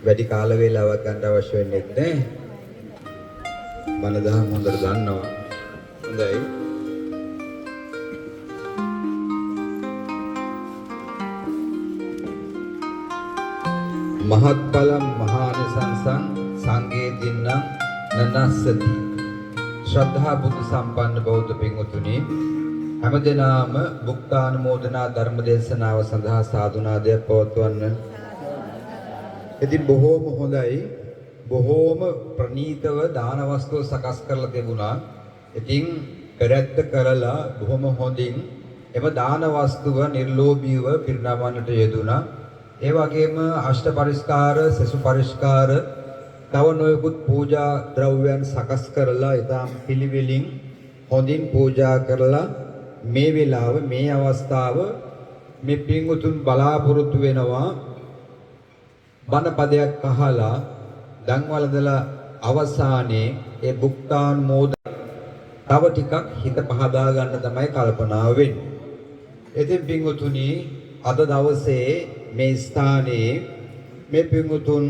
වැඩි කාල වේලාවක් ගන්න අවශ්‍ය වෙන්නේ නැහැ. මන දහම් හොඳට දන්නවා. හොඳයි. මහත්ඵලම් මහානිසංසං සංඝේ දින්නම් නනස්සති. ශ්‍රද්ධා බුද්ධ සම්පන්න බෞද්ධ පින්වතුනි, හැමදෙනාම බුක්තානුමෝදනා ධර්ම දේශනාව සඳහා සාදුනාදයක් පවත්වන්න. ඉතින් බොහෝම හොඳයි, බොහෝම ප්‍රණීතව දාන වස්තුව සකස් කරලා තිබුණා. ඉතින් පෙරැත්ත කරලා බොහොම හොඳින් එම දාන වස්තුව නිර්ලෝභීව පිරිනමන්නට යෙදුණා. ඒ වගේම අෂ්ට පරිස්කාර, සසු පරිස්කාර, තව නොයෙකුත් පූජා ද්‍රව්‍යයන් සකස් කරලා ඊටාම් පිළිවෙලින් හොඳින් පූජා කරලා මේ වෙලාව මේ අවස්ථාව මේ පින්වුතුන් බලාපොරොත්තු වෙනවා බණ පදයක් අහලා ධම්වලදලා අවසානයේ ඒ බුක්තානුමෝද තව ටිකක් හිත පහදා ගන්න තමයි කල්පනා වෙන්නේ. ඉතින් පින්වුතුනි, අද දවසේ මේ ස්ථානයේ මේ පින්වුතුන්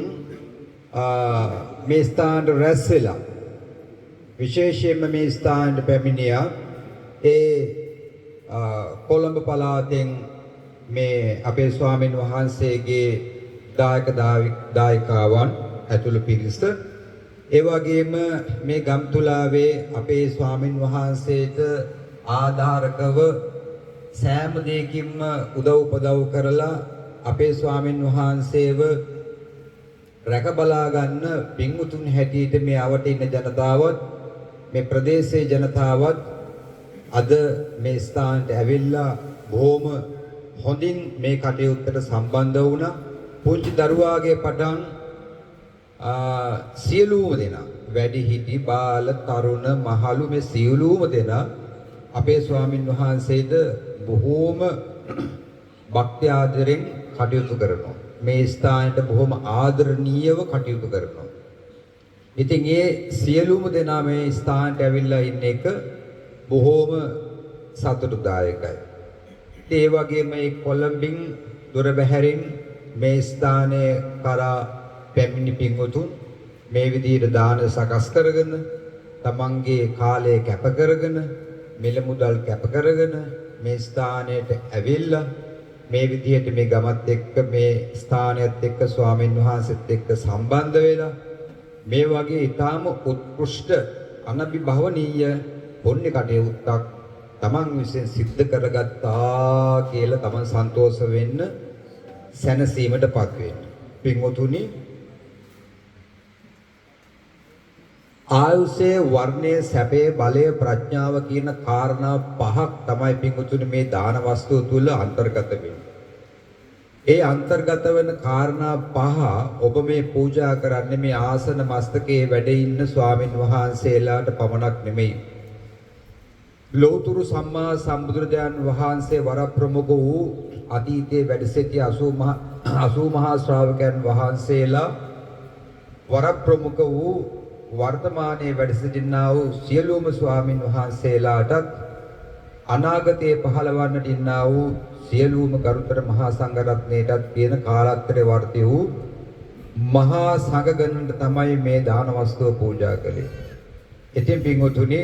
මේ ස්ථානට රැස් වෙලා විශේෂයෙන්ම මේ ස්ථානට පැමිණියා ඒ කොළඹ පළාතෙන් මේ අපේ ස්වාමීන් වහන්සේගේ දායකාවන් ඇතුළු පිරිස, ඒ වගේම මේ ගම්තුලාවේ අපේ ස්වාමීන් වහන්සේට ආධාරකව සෑම දෙයකින්ම උදව් උපදව් කරලා අපේ ස්වාමීන් වහන්සේව රැක බලා ගන්න පින්වුතුන් හැටියට මේ අවට ඉන්න ජනතාවත් මේ ප්‍රදේශයේ ජනතාවත් අද මේ ස්ථානට ඇවිල්ලා බොහොම හොඳින් මේ කටයුත්තට සම්බන්ධ වුණා. පුංචි දරුවාගේ පටන් සියලුම දෙනා, වැඩිහිටි, බාල, තරුණ, මහලු, මේ සියලුම දෙනා අපේ ස්වාමින් වහන්සේද බොහෝම භක්ති ආදරෙන් කටයුතු කරනවා. මේ ස්ථානයට බොහොම ආදරණීයව කටයුතු කරනවා. ඉතින් ඒ සියලුම දෙනා මේ ස්ථානට ඇවිල්ලා ඉන්න එක බොහෝම සතුටුදායකයි. ඒ වගේම මේ කොළඹින් දොර බැහැරින් මේ ස්ථානයේ කරා පැමිණි පින්වතුන් මේ විදිහට දාන සකස් කරගෙන, තමන්ගේ කාලය කැප කරගෙන, මිල මුදල් කැප කරගෙන මේ ස්ථානයට ඇවිල්ලා මේ විදිහට මේ ගමත් එක්ක, මේ ස්ථානයත් එක්ක, ස්වාමීන් වහන්සේත් එක්ක සම්බන්ධ වෙලා මේ වගේ ඊටාම උත්කෘෂ්ඨ අනබිභවනීය පුණ්‍ය කටයුත්තක් තමන් විසින් සිද්ධ කරගත්තා කියලා තමන් සන්තෝෂ වෙන්න, සැනසීමටපත් වෙන්න. පින්වතුනි, ආයුෂයේ, වර්ණයේ, සැපේ, බලය, ප්‍රඥාව කියන කාරණා පහක් තමයි පින්වතුනි මේ දාන වස්තුව තුල අන්තර්ගත වෙන්නේ. ඒ අන්තර්ගත වෙන කාරණා පහ ඔබ මේ පූජා කරන්නේ මේ ආසන මස්තකයේ වැඩ ඉන්න ස්වාමින් වහන්සේලාට පමණක් නෙමෙයි. ලෝතුරු සම්මා සම්බුදුරජාන් වහන්සේ වරප්‍රමුඛ වූ අතීතයේ වැඩ සිටි 80 මහා ශ්‍රාවකයන් වහන්සේලා, වරප්‍රමුඛ වූ වර්තමානයේ වැඩ සිටිනා වූ සියලුම ස්වාමින් වහන්සේලාටත්, අනාගතයේ පහළවන්නට ඉන්නා වූ සියලුම ගරුතර මහා සංඝරත්නයටත් කියන කාලත්‍රේ වර්ති වූ මහා සංඝගණන්ට තමයි මේ දාන වස්තුව පූජා කළේ. ඉතින් පින්වතුනි,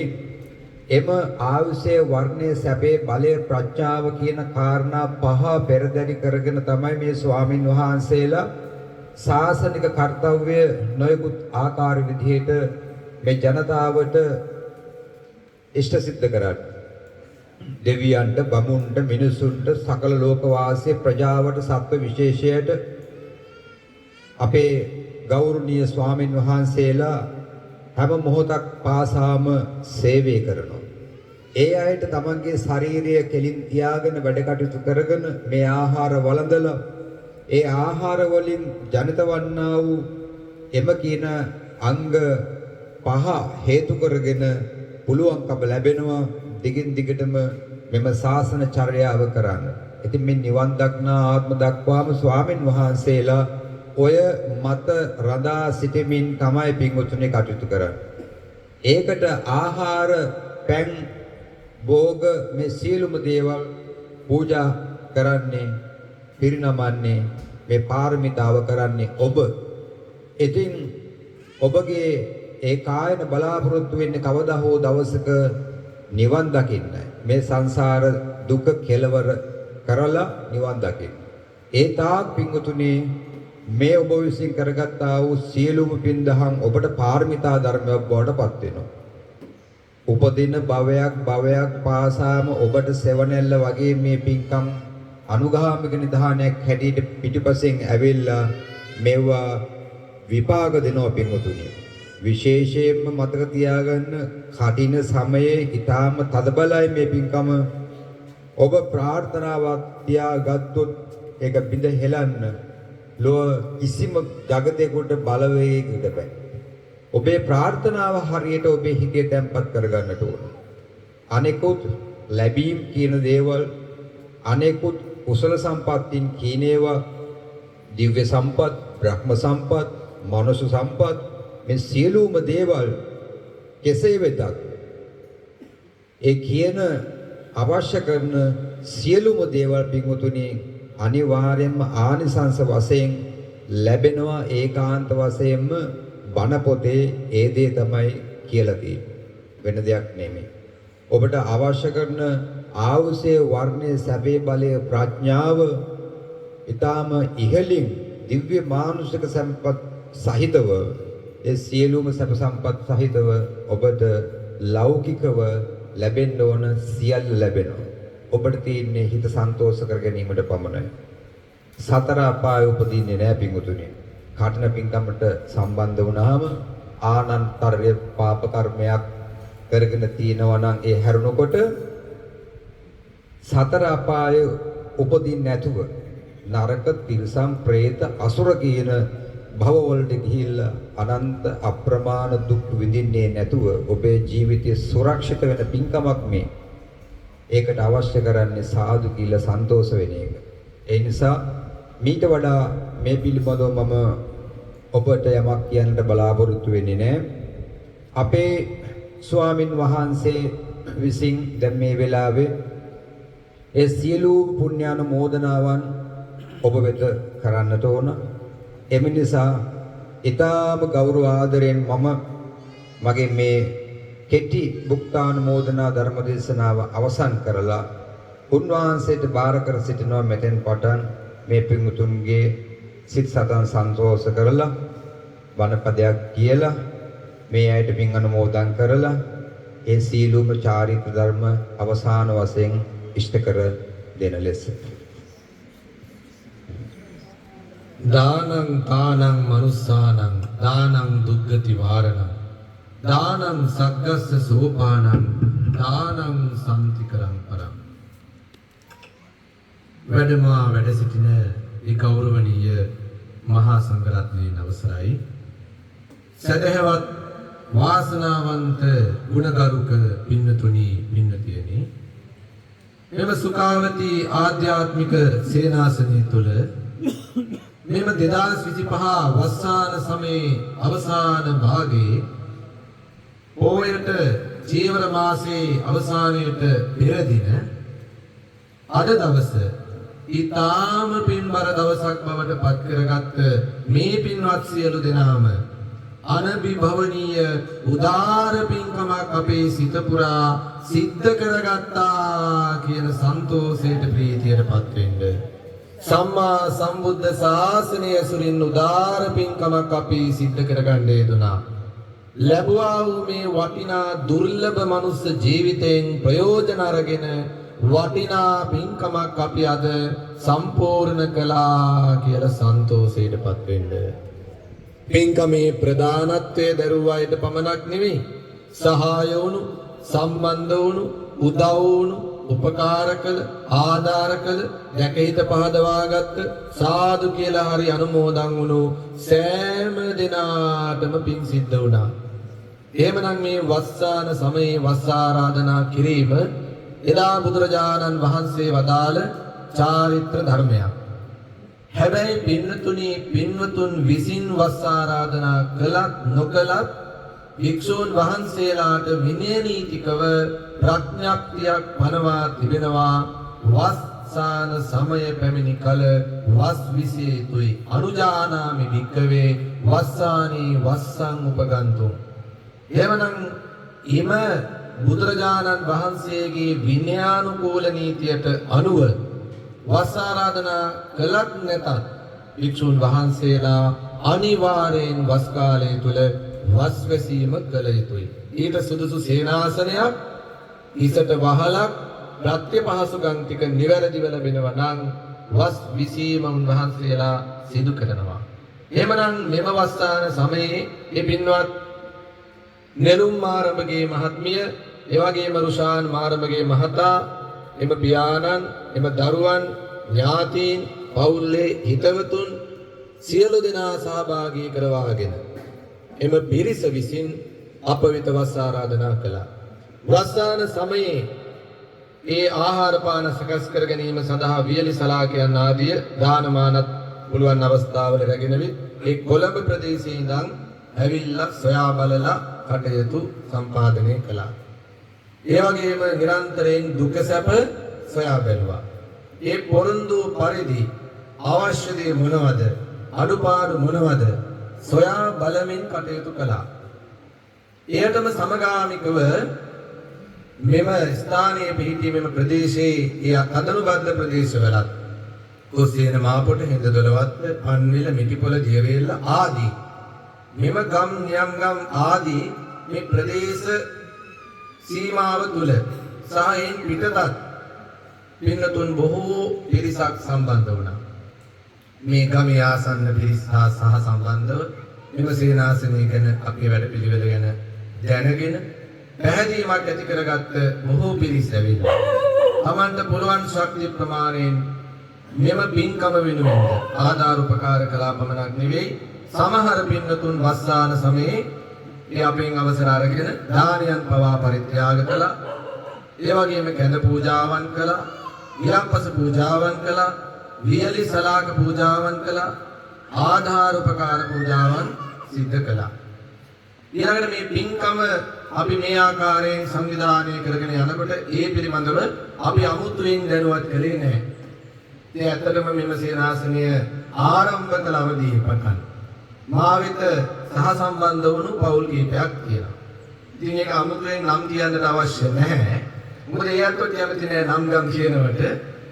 එම ආයුෂයේ, වර්ණයේ, සැපේ, බලය, ප්‍රඥාව කියන කාරණා පහ පෙරදරි කරගෙන තමයි මේ ස්වාමින් වහන්සේලා ශාසනික කර්තව්‍ය නොයෙකුත් ආකාර විදිහට මේ ජනතාවට ඉෂ්ට සිද්ධ කරන්නේ. දෙවියන්ට, බමුණුන්ට, මිනිසුන්ට, සකල ලෝකවාසී ප්‍රජාවට, සත්ව විශේෂයට අපේ ගෞරවනීය ස්වාමින් වහන්සේලා හැම මොහොතක් පාසාම සේවය කරනවා. ඒ අයට තමන්ගේ ශාරීරිය කෙලින් තියාගෙන වැඩ කටයුතු කරගෙන මේ ආහාර වළඳලා ඒ ආහාර වලින් ජනිත වන්නා වූ එම කියන අංග පහ හේතු කරගෙන පුළුවන්කම ලැබෙනවා දිගින් දිගටම මෙම ශාසන චර්යාව කරන්න. ඉතින් මේ නිවන් දක්නා ආත්ම දක්වාම ස්වාමින් වහන්සේලා ඔය මත රඳා සිටමින් තමයි පින්වතුනි කටයුතු කරන්නේ. ඒකට ආහාර, පැන්, භෝග මේ සියලුම දේවල් පූජා කරන්නේ, පිරිනමන්නේ, මේ පාරමිතාව කරන්නේ ඔබ ඉතින් ඔබගේ ඒ කායන බලාපොරොත්තු වෙන්නේ කවදා හෝ දවසක නිවන් දකින්නයි. මේ සංසාර දුක කෙලවර කරලා නිවන් දකින්න. ඒ තාක් පිංගුතුනි මේ ඔබ විසින් කරගත්තා වූ සියලුම පින් දහම් ඔබට පාරමිතා ධර්මයක් බවට පත් වෙනවා. උපදින භවයක් පාසාම ඔබට සෙවණැල්ල වගේ මේ පින්කම් අනුගාමික නිධානයක් හැටියට පිටිපස්සෙන් ඇවිල්ලා මේවා විපාක දෙනවා පින්වතුනි. විශේෂයෙන්ම මතක තියාගන්න කටින සමයේ ඊටාම තදබලයි මේ පින්කම. ඔබ ප්‍රාර්ථනාවක් තියාගත්තොත් ඒක බිඳ හෙලන්න ලෝ කිසිම ජගතේකට බලවේගයකට බෑ. ඔබේ ප්‍රාර්ථනාව හරියට ඔබේ හිතේ තැම්පත් කරගන්නට ඕන. අනෙකුත් ලැබීම් කියන දේවල් අනෙකුත් කුසල සම්පත්තින් කියන ඒවා දිව්‍ය සම්පත්, බ්‍රහ්ම සම්පත්, මනුෂ්‍ය සම්පත් මේ සියලුම දේවල් කෙසේ වෙතත් ඒ කියන අවශ්‍ය කරන සියලුම දේවල් පින්වතුනි අනිවාර්යයෙන්ම ආනිසංස වශයෙන් ලැබෙනවා. ඒකාන්ත වශයෙන්ම බණ පොතේ ඒ දේ තමයි කියලා තියෙන්නේ. වෙන දෙයක් නෙමෙයි. ඔබට අවශ්‍ය කරන ආවුසේ වර්ණයේ සැපේ බලය ප්‍රඥාව ඊටාම ඉහළින් දිව්‍ය මානුෂික සම්පත් සහිතව ඒ සියලුම සැප සම්පත් සහිතව ඔබට ලෞකිකව ලැබෙන්න ඕන සියල්ල ලැබෙනවා. ඔබට තියෙන්නේ හිත සන්තෝෂ කර ගැනීමට පමණයි. සතර අපාය උපදින්නේ නැහැ පිංගුතුනි. කඨින පින්කමට සම්බන්ධ වුණාම ආනන්තරය පාප කර්මයක් කරගෙන තියෙනවා නම් ඒ හැරුණකොට සතර අපාය උපදින්නේ නැතුව නරක තිරිසන් പ്രേත අසුර කියන භවවලට ගිහිල්ලා අනන්ත අප්‍රමාණ දුක් විඳින්නේ නැතුව ඔබේ ජීවිතය සුරක්ෂිත වෙන පින්කමක් මේ. ඒකට අවශ්‍ය කරන්නේ සාදු කියලා සන්තෝෂ වෙන එක. ඒ නිසා මීට වඩා මේ පිළිබඳව මම ඔබට යමක් කියන්නට බලාපොරොත්තු වෙන්නේ නැහැ. අපේ ස්වාමින් වහන්සේ විසින් දැන් මේ වෙලාවේ ඒ සියලු පුණ්‍යානුමෝදනාවන් ඔබ වෙත කරන්නට ඕන. එම නිසා ඊටාම ගෞරව ආදරයෙන් මම මගේ මේ කෙටි බුක්තානුමෝදනා ධර්ම දේශනාව අවසන් කරලා උන්වහන්සේට බාර කර සිටිනවා. මෙතෙන් පටන් මේ පින්තුන්ගේ සිත සතන් සන්තෝෂ කරලා වනපදයක් කියලා මේ අයට පින් අනුමෝදන් කරලා ඒ සීලුම චාරිත්‍ර ධර්ම අවසාන වශයෙන් ඉෂ්ට කර දෙන ලෙස දානං තානං මනුස්සානං දානං දුග්ගති වාරණං දානං සග්ගස්ස සෝපානං දානං සම්තිකරං පරං. වැඩමා වැඩ සිටින ඒ ගෞරවනීය මහා සංඝරත්නයේ අවසරයි සදහවත් වාසනාවන්ත ගුණගරුක පින්නතුනි පින්නතියනි මෙම සුඛාවති ආධ්‍යාත්මික සේනාසනය තුළ මෙම 2025 වස්සාන සමයේ අවසාන භාගයේ පෝයට චීවර මාසයේ අවසානයේට පෙර දින අද දවස ඊටාම පින්බර දවසක් බවට පත් කරගත් මේ පින්වත් සියලු දෙනාම අනබිභවනීය උදාර පින්කමක් අපේ සිත පුරා සිද්ධ කරගත්තා කියන සන්තෝෂයට ප්‍රීතියටපත් වෙන්න සම්මා සම්බුද්ධ ශාසනය ඇසුරින් උදාර පින්කමක් අපි සිද්ධ කරගන්න යෙදුණා. ලැබුවා වූ මේ වටිනා දුර්ලභ මනුස්ස ජීවිතයෙන් ප්‍රයෝජන අරගෙන වටිනා පින්කමක් අපි අද සම්පූර්ණ කළා කියලා සන්තෝෂයටපත් වෙන්න. පින්කමේ ප්‍රධානත්වයේ දරුවා අයට පමණක් නෙවෙයි සහාය වුණු සම්බන්ධ වුණු උදව් වුණු උපකාර කළ ආධාර කළ දැකහිත පහදවාගත්ත සාදු කියලා හරි අනුමෝදන් වුණු සෑම දිනාටම පින් සිද්ධ වුණා. එහෙමනම් මේ වස්සාන සමයේ වස් ආරාධනා කිරීම එදා බුදුරජාණන් වහන්සේ වදාළ චාරිත්‍ර ධර්මයක්. හැබැයි පින්වතුන් විසින් වස් ආරාධනා කළත් නොකළත් භික්ෂූන් වහන්සේලාට විනය නීතිකව ප්‍රඥප්තියක් පනවා තිබෙනවා. වස්සාන සමය පැමිණි කල වස් විසේතුයි අනුජානාමි භික්කවේ වස්සානී වස්සං උපගන්තුම්. එවනම් එම බුදුරජාණන් වහන්සේගේ විනයානුකූල නීතියට අනුව වස් ආරාධනා කළත් නැතත් භික්ෂුන් වහන්සේලා අනිවාර්යෙන් වස් කාලය තුල වස් වැසීම කළ යුතුයි. ඊට සුදුසු සේනාසනයක් ඉසට වහලක් ප්‍රත්‍ය පහසුකම් ටික නිවැරදිව ලැබෙනවා නම් වස් විසීම උන්වහන්සේලා සිදු කරනවා. එහෙමනම් මෙම වස්සාන සමයේ මේ පින්වත් නෙළුම් මාරඹගේ මහත්මිය, එවැගේම රුෂාන් මාරඹගේ මහතා, එම පියාණන්, එම දරුවන්, ඥාතීන්, පවුලේ හිතවතුන් සියලු දෙනා සහභාගී කරවාගෙන එම පිරිස විසින් අප වෙත වස් ආරාධනා කළා. වස්සාන සමයේ ඒ ආහාර පාන සකස් කර ගැනීම සඳහා වියලි සලාකයන් ආදිය දානමානත් පුළුවන් අවස්ථාවල රැගෙනවි ඒ කොළඹ ප්‍රදේශයේ ඉඳන් ඇවිල්ලා සොයා බලලා කටයුතු සම්පාදනය කළා. ඒ වගේම නිරන්තරයෙන් දුක සැප සොයා බැලුවා. ඒ පොරොන්දු පරිදි අවශ්‍ය දේ මොනවද, අඩුපාඩු මොනවද සොයා බලමින් කටයුතු කළා. එයටම සමගාමිකව මෙම ස්ථානයේ පිහිටි මෙම ප්‍රදේශයේ ඒ කදනුබද්ද ප්‍රදේශවලත් කුසේන මාපොට, හිඳදොළවත්ත, පන්විල, මිටිපොළ, දියවේල්ල ආදී මෙම ගම් නියම්ගම් ආදී මේ ප්‍රදේශ සීමාව තුල සහයෙන් පිටතත් පින්නතුන් බොහෝ පිරිසක් සම්බන්ධ වුණා. මේ ගමේ ආසන්න පිරිස සහ සම්බන්ධව මෙම සේනාසනය ගැන අපේ වැඩපිළිවෙල ගැන දැනගෙන පැහැදීමක් ඇති කරගත්ත බොහෝ පිරිස් ඇවිල්ලා තමන්ට පුළුවන් ශක්තිය ප්‍රමාණයෙන් මෙම පින්කම වෙනුවෙන් ආධාර උපකාර කළා පමණක් නෙවෙයි, සමහර පින්නතුන් වස්සාන සමයේ ඒ අපෙන් අවසර අරගෙන දානයන් පවා පරිත්‍යාග කළා. ඒ වගේම කැඳ පූජාවන් කළා, ඊළම්පස පූජාවන් කළා, වියලි සලාක පූජාවන් කළා, ආධාර උපකාර පූජාවන් සිද්ධ කළා. ඊළඟට මේ පින්කම අපි මේ ආකාරයෙන් සංවිධානය කරගෙන යනකොට ඒ පිළිබඳව අපි අමුතුවෙන් දැනුවත් කළේ නැහැ. ඒ ඇත්තටම මෙම සේනාසනය ආරම්භ කළ අවදී පටන් මා වෙත සහසම්බන්ධ වුණු පවුල් කීපයක් තියෙනවා. ඉතින් ඒක අමුතුවෙන් නම් කියන්නට අවශ්‍ය නැහැ. මොකද ඒ අතට කැමති නැහැ නම් ගම් කියනවට.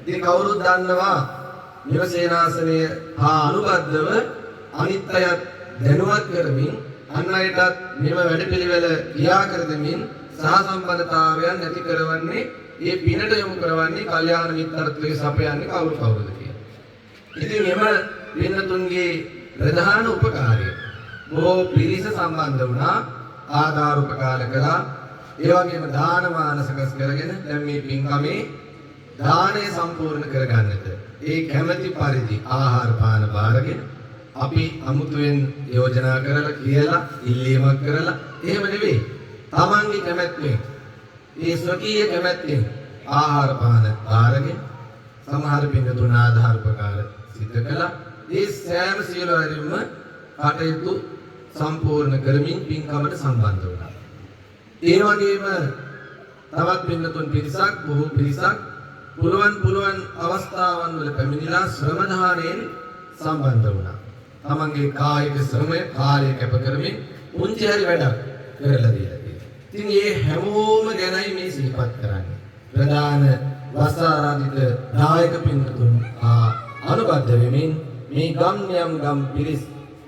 ඉතින් කවුරුත් දන්නවා මෙම සේනාසනය හා අනුබද්ධව අනිත් අයත් දැනුවත් කරමින් අන් අයටත් මෙම වැඩපිළිවෙල ක්‍රියා කර දෙමින් සහසම්බන්ධතාවයන් ඇති කරවන්නේ, ඒ පිනට යොමු කරවන්නේ, කල්යාණ මිත්‍රත්වයේ සපයන්නේ කවුරුද කියලා. ඉතින් එම පින්නතුන්ගේ ප්‍රධාන උපකාරය බොහෝ පිරිස සම්බන්ධ වුණා, ආධාර උපකාර කළා. ඒ වගේම දානමාන සකස් කරගෙන දැන් මේ පින්කමේ දානය සම්පූර්ණ කරගන්නට ඒ කැමැති පරිදි ආහාර පාන බාරගෙන අපි අමුතුවෙන් යෝජනා කරලා කියලා ඉල්ලීමක් කරලා එහෙම නෙවෙයි, තමන්ගේ කැමැත්තෙන් ඒ ස්වකීය කැමැත්තෙන් ආහාර පාන බාරගෙන සමහර පින්තුන් ආධාර උපකාර සිද්ධ කළා. ඒ සෑම සියලු අයම කටයුතු සම්පූර්ණ කරමින් පින්කමට සම්බන්ධ වුණා. ඒ වගේම තවත් පින්තුන් පිරිසක්, බොහෝ පිරිසක් පුළුවන් අවස්ථාවන් වල පැමිණිලා ශ්‍රම දාණයෙන් සම්බන්ධ වුණා. තමන්ගේ කායික ශ්‍රමය, කාලය කැප කරමින් පුංචි හරි වැඩක් කරලා දීලා තියෙනවා. ඉතින් මේ හැමෝම ගැනයි මේ සිහිපත් කරන්නේ. ප්‍රධාන වස්සාරාධිත දායක පින්තුන් අනුබද්ධ වෙමින් මේ ගම් පිරිස්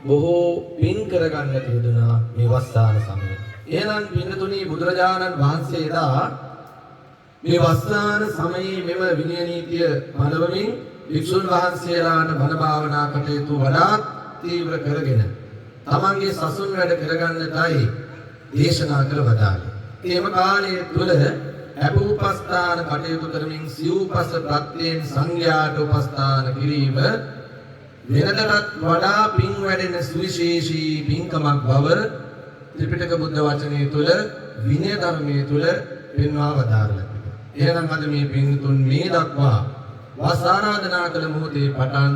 බොහෝ පින් කරගන්නට යෙදුණා මේ වස්සාන සමයේ. එහෙනම් පින්තුනි, බුදුරජාණන් වහන්සේ එදා මේ වස්සාන සමයේ මෙම විනය නීතිය පනවමින් වික්ෂුන් වහන්සේලාට බණ භාවනා කටයුතු වඩාත් තීව්‍ර කරගෙන තමන්ගේ සසුන් වැඩ කරගන්නටයි දේශනා කළ වදාළේ. එම කාලය තුල අපෝපස්ථාන කටයුතු කරමින් සිව්පස ප්‍රත්‍යයෙන් සංඝයාට උපස්ථාන කිරීම වෙනදටත් වඩා පින් වැඩෙන සුවිශේෂී පින්කමක් බව ත්‍රිපිටක බුද්ධ වචනය තුල, විනය ධර්මයේ තුල පෙන්වා වදාළා. එහෙනම් අද මේ පින්තුන් මේ දක්වා වස් ආරාධනා කළ මොහොතේ පටන්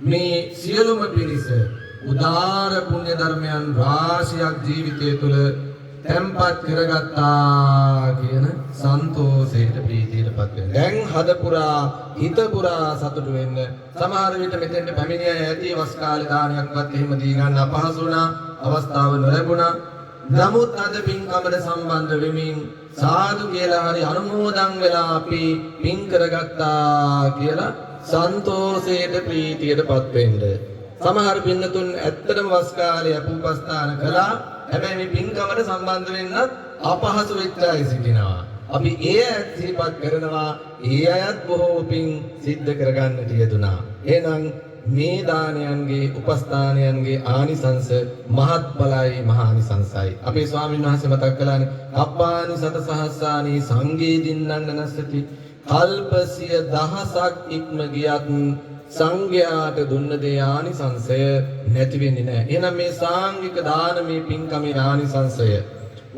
මේ සියලුම පිරිස උදාර පුණ්‍ය ධර්මයන් රාශියක් ජීවිතය තුළ තැම්පත් කරගත්තා කියන සන්තෝෂයට ප්‍රීතියටපත් වෙනවා. දැන් හද පුරා හිත පුරා සතුටු වෙන්න. සමහර විට මෙතෙන්ට පැමිණිය ඇති වස් කාලේ දානයක්වත් එහෙම දී ගන්න අපහසු වුණා, අවස්ථාව නොලැබුණා. නමුත් අද පින්කමට සම්බන්ධ වෙමින් සාදු කියලා හරි අනුමෝදන් වෙලා අපි පින් කරගත්තා කියලා සන්තෝෂයට ප්‍රීතියටපත් වෙන්න. සමහර පින්නතුන් ඇත්තටම වස් කාලේ අපුපස්ථාන කළා. හැබැයි මේ පින්කමට සම්බන්ධ වෙන්නත් අපහසු වෙච්ච අය සිටිනවා. අපි ඒ අයත් සිහිපත් කරනවා. ඒ අයත් බොහෝ පින් සිද්ධ කරගන්නට යෙදුනා. එහෙනම් මේ දානයන්ගේ උපස්ථානයන්ගේ ආනිසංස මහත්ඵලයි මහානිසංසයි. අපේ ස්වාමීන් වහන්සේ මතක් කළානේ කප්පානි සත සහස්සානි සංගේ දින්නන්න නැසති. කල්පසිය දහසක් ඉක්ම ගියත් සංඝයාට දුන්න දේ ආනිසංසය නැති වෙන්නේ නැහැ. එහෙනම් මේ සාංගික දානමේ පින්කමේ ආනිසංසය,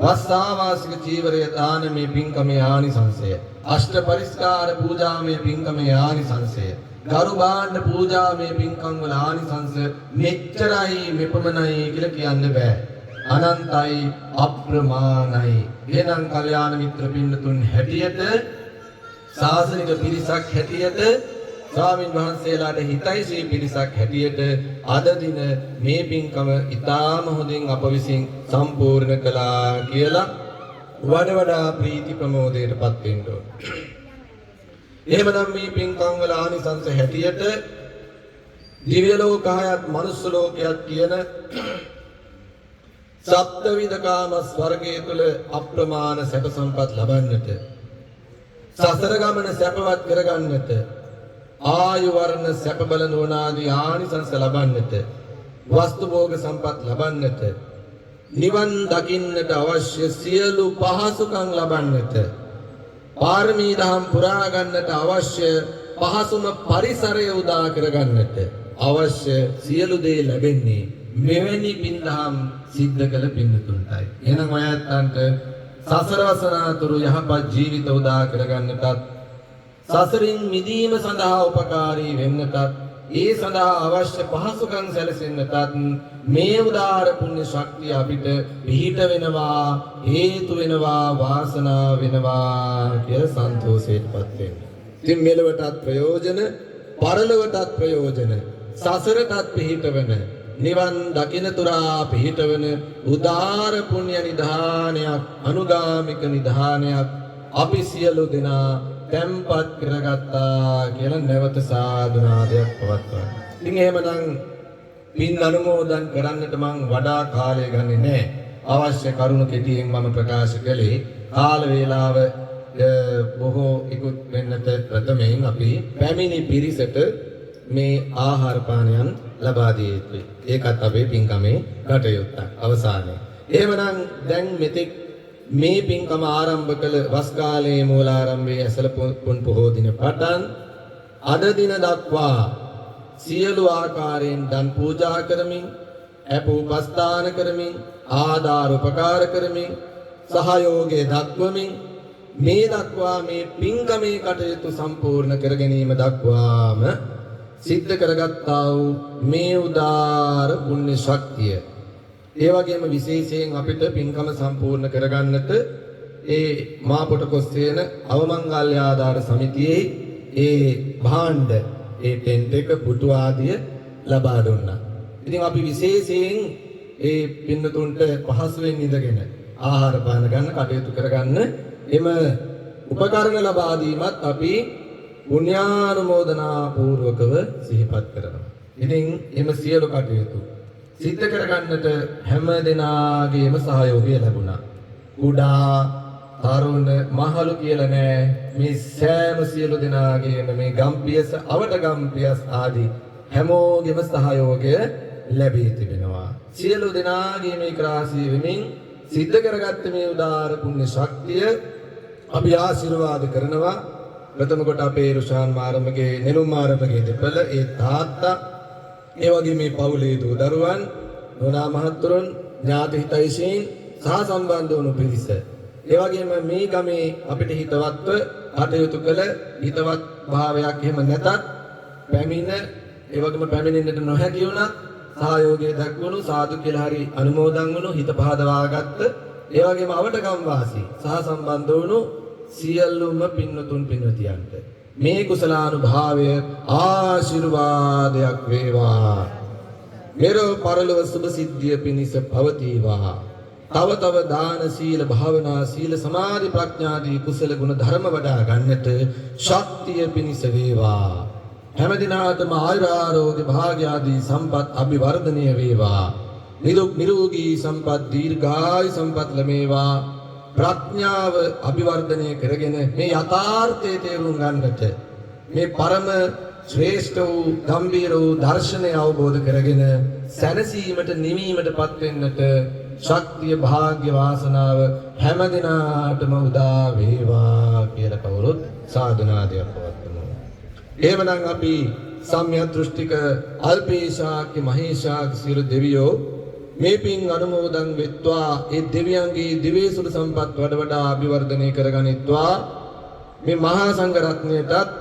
වස්සාවාසික චීවරය දානමේ පින්කමේ ආනිසංසය, අෂ්ට පරිස්කාර පූජාමේ පින්කමේ ආනිසංසය, ගරු භාණ්ඩ පූජාමේ පින්කම් වල ආනිසංස මෙච්චරයි මෙපමණයි කියලා කියන්න බෑ. අනන්තයි අප්‍රමාණයි. එහෙනම් කල්යාණ මිත්‍ර පින්නතුන් හැටියට, සාසනික පිරිසක් හැටියට, ස්වාමීන් වහන්සේලාට හිතයිසී පිරිසක් හැටියට අද දින මේ පින්කම ඉතාම හොඳින් අප විසින් සම්පූර්ණ කළා කියලා වඩා ප්‍රීති ප්‍රමෝදයටපත් වෙන්න ඕන. එහෙමනම් මේ පින්කම් වල ආනිසංස හැටියට දිව්‍ය ලෝකයත් මනුස්ස ලෝකයත් කියන සප්තවිධකාම ස්වර්ගය තුල අප්‍රමාණ සැප සම්පත් ලබන්නට, සසර ගමන සැපවත් කරගන්නට, ආයු වර්ණ සැප බල නොනාදී ආනිසංස ලබන්නට, වස්තු භෝග සම්පත් ලබන්නට, නිවන් දකින්නට අවශ්‍ය සියලු පහසුකම් ලබන්නට, පාරමී දහම් පුරා ගන්නට අවශ්‍ය පහසුම පරිසරය උදා කරගන්නට අවශ්‍ය සියලු දේ ලැබෙන්නේ මෙවැනි පින්දහම් සිද්ධ කළ පින්තුන්ටයි. එහෙනම් ඔයයන්ට සසර වසනාතුරු යහපත් ජීවිත උදා කරගන්නටත්, සසරින් මිදීම සඳහා උපකාරී වෙන්නටත්, ඒ සඳහා අවශ්‍ය පහසුකම් සැලසෙන්නටත් මේ උදාාර පුණ්‍ය ශක්තිය අපිට පිහිට වෙනවා, හේතු වෙනවා, වාසනාව වෙනවා කියලා සන්තෝෂයටපත් වෙන්න. ඉතින් මෙලොවටත් ප්‍රයෝජන, පරලොවටත් ප්‍රයෝජන, සසරටත් පිහිට වෙන, නිවන් දකින තුරා පිහිට වෙන උදාාර පුණ්‍ය නිධානයක්, අනුගාමික නිධානයක් අපි සියලු දෙනා තැම්පත් කරගත්තා කියලා නැවත සාදුනාදයක් පවත්වනවා. ඉතින් එහෙමනම් පින් අනුමෝදන් කරන්නට මම වඩා කාලය ගන්නෙ නැහැ. අවශ්‍ය කරුණු කෙටියෙන් මම ප්‍රකාශ කළේ. කාල වේලාව බොහෝ ඉක්ුත් වෙන්නට ප්‍රථමයෙන් අපි පැමිණි පිරිසට මේ ආහාර පානයන් ලබා දිය යුතුයි. ඒකත් අපේ පින්කමේ කටයුත්තක් අවසානයේ. එහෙමනම් දැන් මෙතෙක් මේ පින්කම ආරම්භ කළ වස් කාලයේ මූලාරම්භයේ ඇසළ පුන් පොහෝ දින පටන් අද දින දක්වා සියලු ආකාරයෙන් දන් පූජා කරමින්, අපෝපස්ථාන කරමින්, ආදාර උපකාර කරමින්, සහයෝගය දක්වමින් මේ දක්වා මේ පින්කමේ කටයුතු සම්පූර්ණ කර ගැනීම දක්වාම සිද්ධ කරගත්තා වූ මේ උදාර පුණ්‍ය ශක්තිය, ඒ වගේම විශේෂයෙන් අපිට පින්කම සම්පූර්ණ කරගන්නට ඒ මාපොට කොස්සේන අවමංගල්‍ය ආධාර සමිතියේ ඒ භාණ්ඩ, ඒ ටෙන්ට් එක, පුටු ආදිය ලබා දුන්නා. ඉතින් අපි විශේෂයෙන් ඒ පින්නතුන්ට පහසුවෙන් ඉඳගෙන ආහාර පාන ගන්න, කටයුතු කරගන්න එම උපකරණ ලබා දීමත් අපි පුණ්‍යානුමෝදනා පූර්වකව සිහිපත් කරනවා. ඉතින් එම සියලු කටයුතු සිද්ධ කරගන්නට හැම දෙනාගේම සහයෝගය ලැබුණා. කුඩා, තරුණ, මහලු කියලා නෑ. මේ සෑම සියලු දෙනාගේම මේ ගම්පියස, අවට ගම්පියස් ආදී හැමෝගෙම සහයෝගය ලැබී තිබෙනවා. සියලු දෙනාගේ මේ ක්‍රාසිය වෙමින් සිද්ධ කරගත්ත මේ උදාාර පුණ්‍ය ශක්තිය අපි ආශිර්වාද කරනවා. ප්‍රථම කොට අපේ රුෂාන් මාරමගේ, නෙළුම් මාරමගේ දෙපළ, ඒ තාත්තා, ඒ වගේ මේ පවුලේ දූ දරුවන්, නෝනා මහත්තුරුන්, ඥාති හිතයිසීන් සහ සම්බන්ධ වුණු පිරිස, ඒ වගේම මේ ගමේ අපිට හිතවත්ව කටයුතු කළ, හිතවත් භාවයක් එහෙම නැතත් පැමිණ, ඒ වගේම පැමිණෙන්නට නොහැකි වුණත් සහයෝගය දක්වනු, සාදු කියලා හරි අනුමෝදන් වුණු, හිත පහදවාගත්ත ඒ වගේම අවටගම් වාසී සහ සම්බන්ධ වුණු සියලුම පින්නතුන් පින්නතියන්ට මේ කුසලානුභාවය ආශිර්වාදයක් වේවා. මෙරෝ පරලොව සුභ සිද්ධිය පිණිස පවතිවා. තව තව දාන සීල භාවනා සීල සමාධි ප්‍රඥාදී කුසල ගුණ ධර්ම වඩා ගන්නට ශක්තිය පිණිස වේවා. හැම දිනාටම ආයුරාරෝග්‍ය භාග්‍ය ආදී සම්පත් අභිවර්ධනය වේවා. නිරෝගී සම්පත් දීර්ඝායු සම්පත් ලැබේවා. ප්‍රඥාව අභිවර්ධනය කරගෙන මේ යථාර්ථයේ තේරුම් ගන්නට මේ පරම ශ්‍රේෂ්ඨ වූ ගම්බීර වූ දර්ශනය අවබෝධ කරගෙන සැනසීමට නිවීමටපත් වෙන්නට ශක්තිය භාග්‍ය වාසනාව හැම දිනාටම උදා වේවා කියලා කවුරුත් සාධනාදයක් පවත්වමු. එහෙමනම් අපි සම්‍යක් දෘෂ්ටික අල්පේශාක්‍ය මහේශාක්‍ය සියලු දෙවියෝ මේ පින් අනුමෝදන් වෙත්වා. ඒ දෙවියන්ගේ දිවේසුරු සම්පත් වඩ වඩා අභිවර්ධනය කරගනිත්වා. මේ මහා සංඝ රත්නයටත්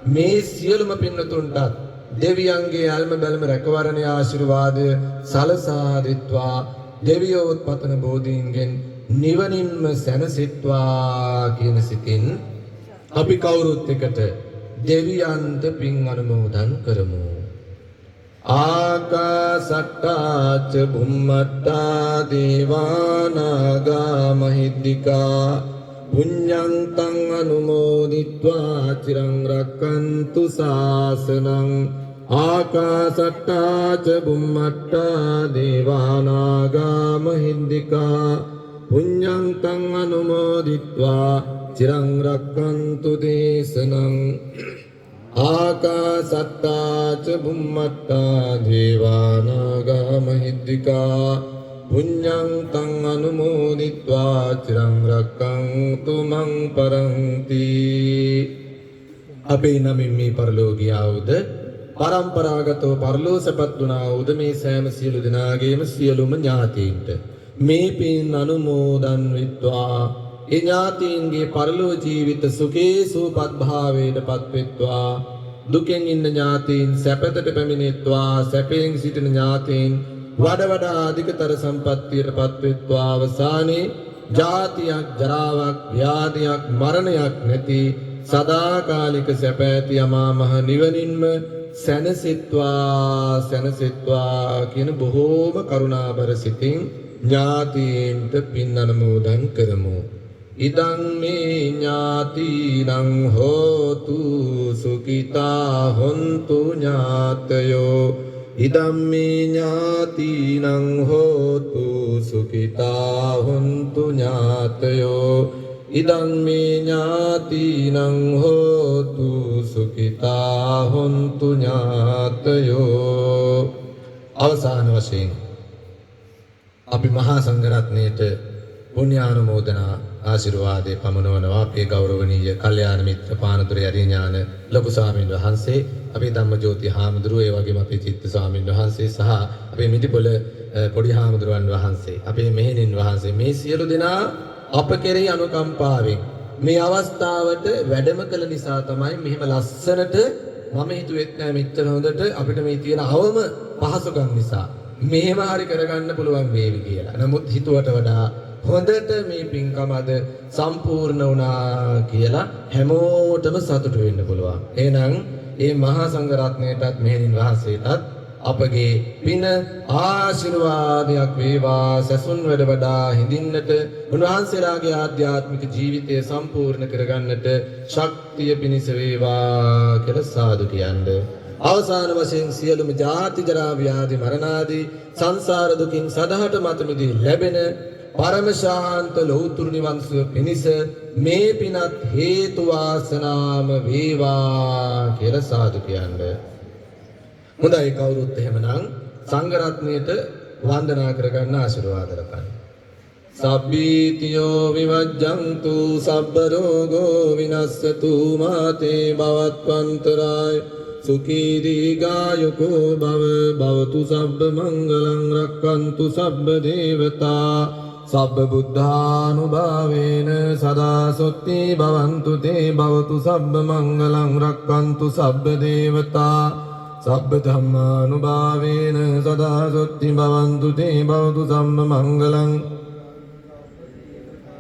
මේ සියලුම පින්නතුන්ටත් දෙවියන්ගේ අල්ම බැලම රැකවරණේ ආශිර්වාදය සලසා දෙත්වා. දෙවියෝත් පතන බෝධීන්ගෙන් නිවනින්ම සැනසෙත්වා කියන සිතින් අපි කවුරුත් එකට දෙවියන්ට පින් අනුමෝදන් කරමු. ආකාසට්ටා ච බුම්මට්ටා දේවානාගා මහිද්దికා පුඤ්ඤං තං අනුමෝදිත්වා චිරං රක්칸තු ශාසනං. ආකාසට්ටා ච බුම්මට්ටා දේවානාගා මහිද්దికා පුඤ්ඤං තං අනුමෝදිත්වා චිරං රක්칸තු දේශනං. ආකාසට්ටා ච බුම්මට්ටා දේවානාගා මහිද්దికා පුඤ්ඤං තං අනුමෝදිත්වා චිරං රක්칸තු මං පරන්ති. අපේ නමින් මේ පරලෝකීය ආවුද පරම්පරාගතව පරලෝසපත් වුණා වූද මේ සෑම සියලු දෙනාගේම සියලුම ඥාතීන්ට මේ පින් අනුමෝදන් වෙත්වා. ඒ ඥාතීන්ගේ පරලෝ ජීවිත සුඛේ සූපත් භාවයටපත් වෙත්වා. දුකෙන් ඉන්න ඥාතීන් සැපතට පැමිණෙත්වා. සැපෙන් සිටින ඥාතීන් වඩ වඩා අධිකතර සම්පත්තියටපත් වෙත්වා. අවසානයේ ජාතියක් ජරාවක් ව්‍යාධියක් මරණයක් නැති සදාකාලික සැප ඇති අමා මහ නිවනින්ම සැනසෙත්වා සැනසෙත්වා කියන බොහෝම කරුණාබර සිතින් ඥාතීන්ට පින් අනුමෝදන් කරමු. ඉදං මේ ඥාතිනං හෝතු සුඛිතා හොන්තු ඥාතයෝ. ඉදං මේ ඥාතිනං හෝතු සුඛිතා හොන්තු ඥාතයෝ. ඉදං මේ ඥාතිනං හෝතු සුඛිතා හොන්තු ඥාතයෝ. අවසාන වශයෙන් අපි මහා සංඝරත්නයට පුණ්‍යානුමෝදනා ආශිර්වාදේ පමුණවනවා. අපේ ගෞරවනීය කල්යාණ මිත්‍ර පානදුරේ අරිඥාන ලොකු ස්වාමීන් වහන්සේ, අපේ ධම්මජෝති හාමුදුරුවෝ, ඒ වගේම අපේ චිත්ත ස්වාමීන් වහන්සේ සහ අපේ මිටිපොළ පොඩි හාමුදුරුවන් වහන්සේ, අපේ මෙහෙණින් වහන්සේ මේ සියලු දෙනා අප කෙරෙහි අනුකම්පාවෙන් මේ අවස්ථාවට වැඩම කළ නිසා තමයි මෙහෙම ලස්සනට මම හිතුවෙත් නෑ මෙච්චර හොඳට අපිට මේ තියෙන අවම පහසුකම් නිසා මෙහෙම හරි කරගන්න පුළුවන් වේවි කියලා. නමුත් හිතුවට වඩා හොඳට මේ පින්කම අද සම්පූර්ණ වුණා කියලා හැමෝටම සතුටු වෙන්න පුළුවන්. එහෙනම් මේ මහා සංඝ රත්නයටත් මෙහෙණින් වහන්සේටත් අපගේ පින ආශිර්වාදයක් වේවා. සසුන් වැඩ වඩා හිඳින්නට, උන්වහන්සේලාගේ ආධ්‍යාත්මික ජීවිතය සම්පූර්ණ කරගන්නට ශක්තිය පිණිස වේවා කියලා සාදු කියන්නේ. අවසාන වශයෙන් සියලුම ජාති ජරා ව්‍යාධි මරණාදී සංසාර දුකින් සදහට මත මිදී ලැබෙන පරම ශාන්ත ලෞතුරු නිවන් සුව පිණිස මේ පිනත් හේතු වාසනාම වේවා කියලා සාදු කියන්නේ. හොඳයි, කවුරුත් එහෙමනම් සංඝ රත්නයට වන්දනා කරගන්න ආශිර්වාද ලබන්න. සබ්බීතියෝ විවජ්ජන්තු සබ්බ රෝගෝ විනස්සතු මාතේ භවත්වන්තරාය සුඛී දීඝායුකෝ භව භවතු සබ්බ මංගලං රක්칸තු සබ්බ දේවතා සබ්බ බුද්ධානුභාවේන සදා සොත්ති භවන්තු තේ භවතු සබ්බ මංගලං රක්칸තු සබ්බ දේවතා සබ්බ ධම්මානුභාවේන සදා සොත්ති භවන්තු තේ භවතු සම්ම මංගලං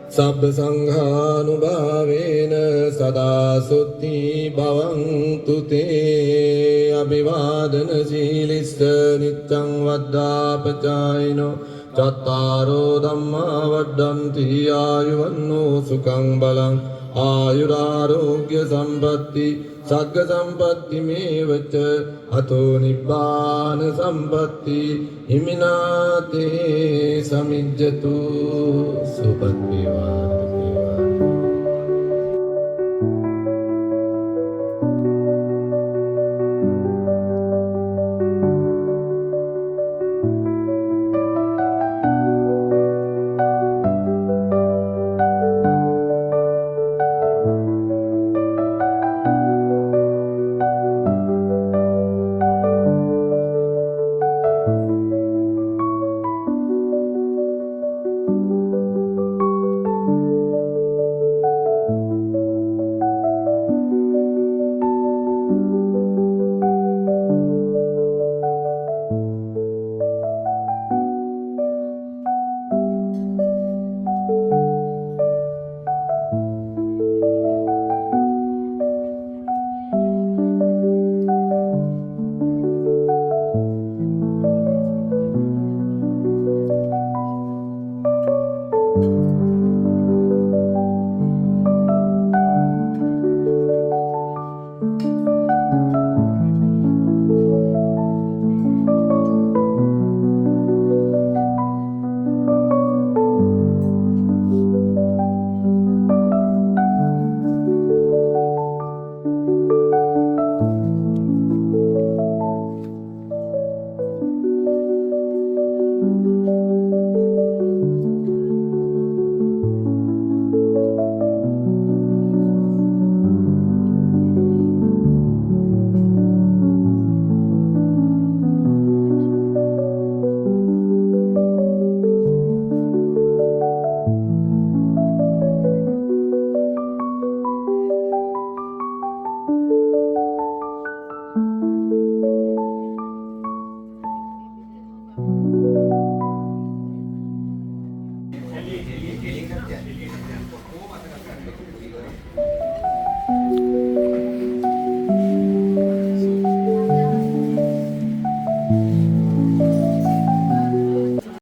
සබ්බ සංඝානුභාවේන සදා සුත්ති භවන්තු තේ අභිවාදන සීලිස්ස නිච්ඡං වද්දාපචායිනෝ චත්තාරෝ ධම්මා වඩ්ඩන්ති ආයුවන්නෝ සුඛං බලං ආයුරාෝග්‍ය සම්පatti සග්ග සම්පatti මේවච අතෝ නිබ්බාන සම්පatti හිමිනාතේ සමිජ්ජතු සුපත් වේවා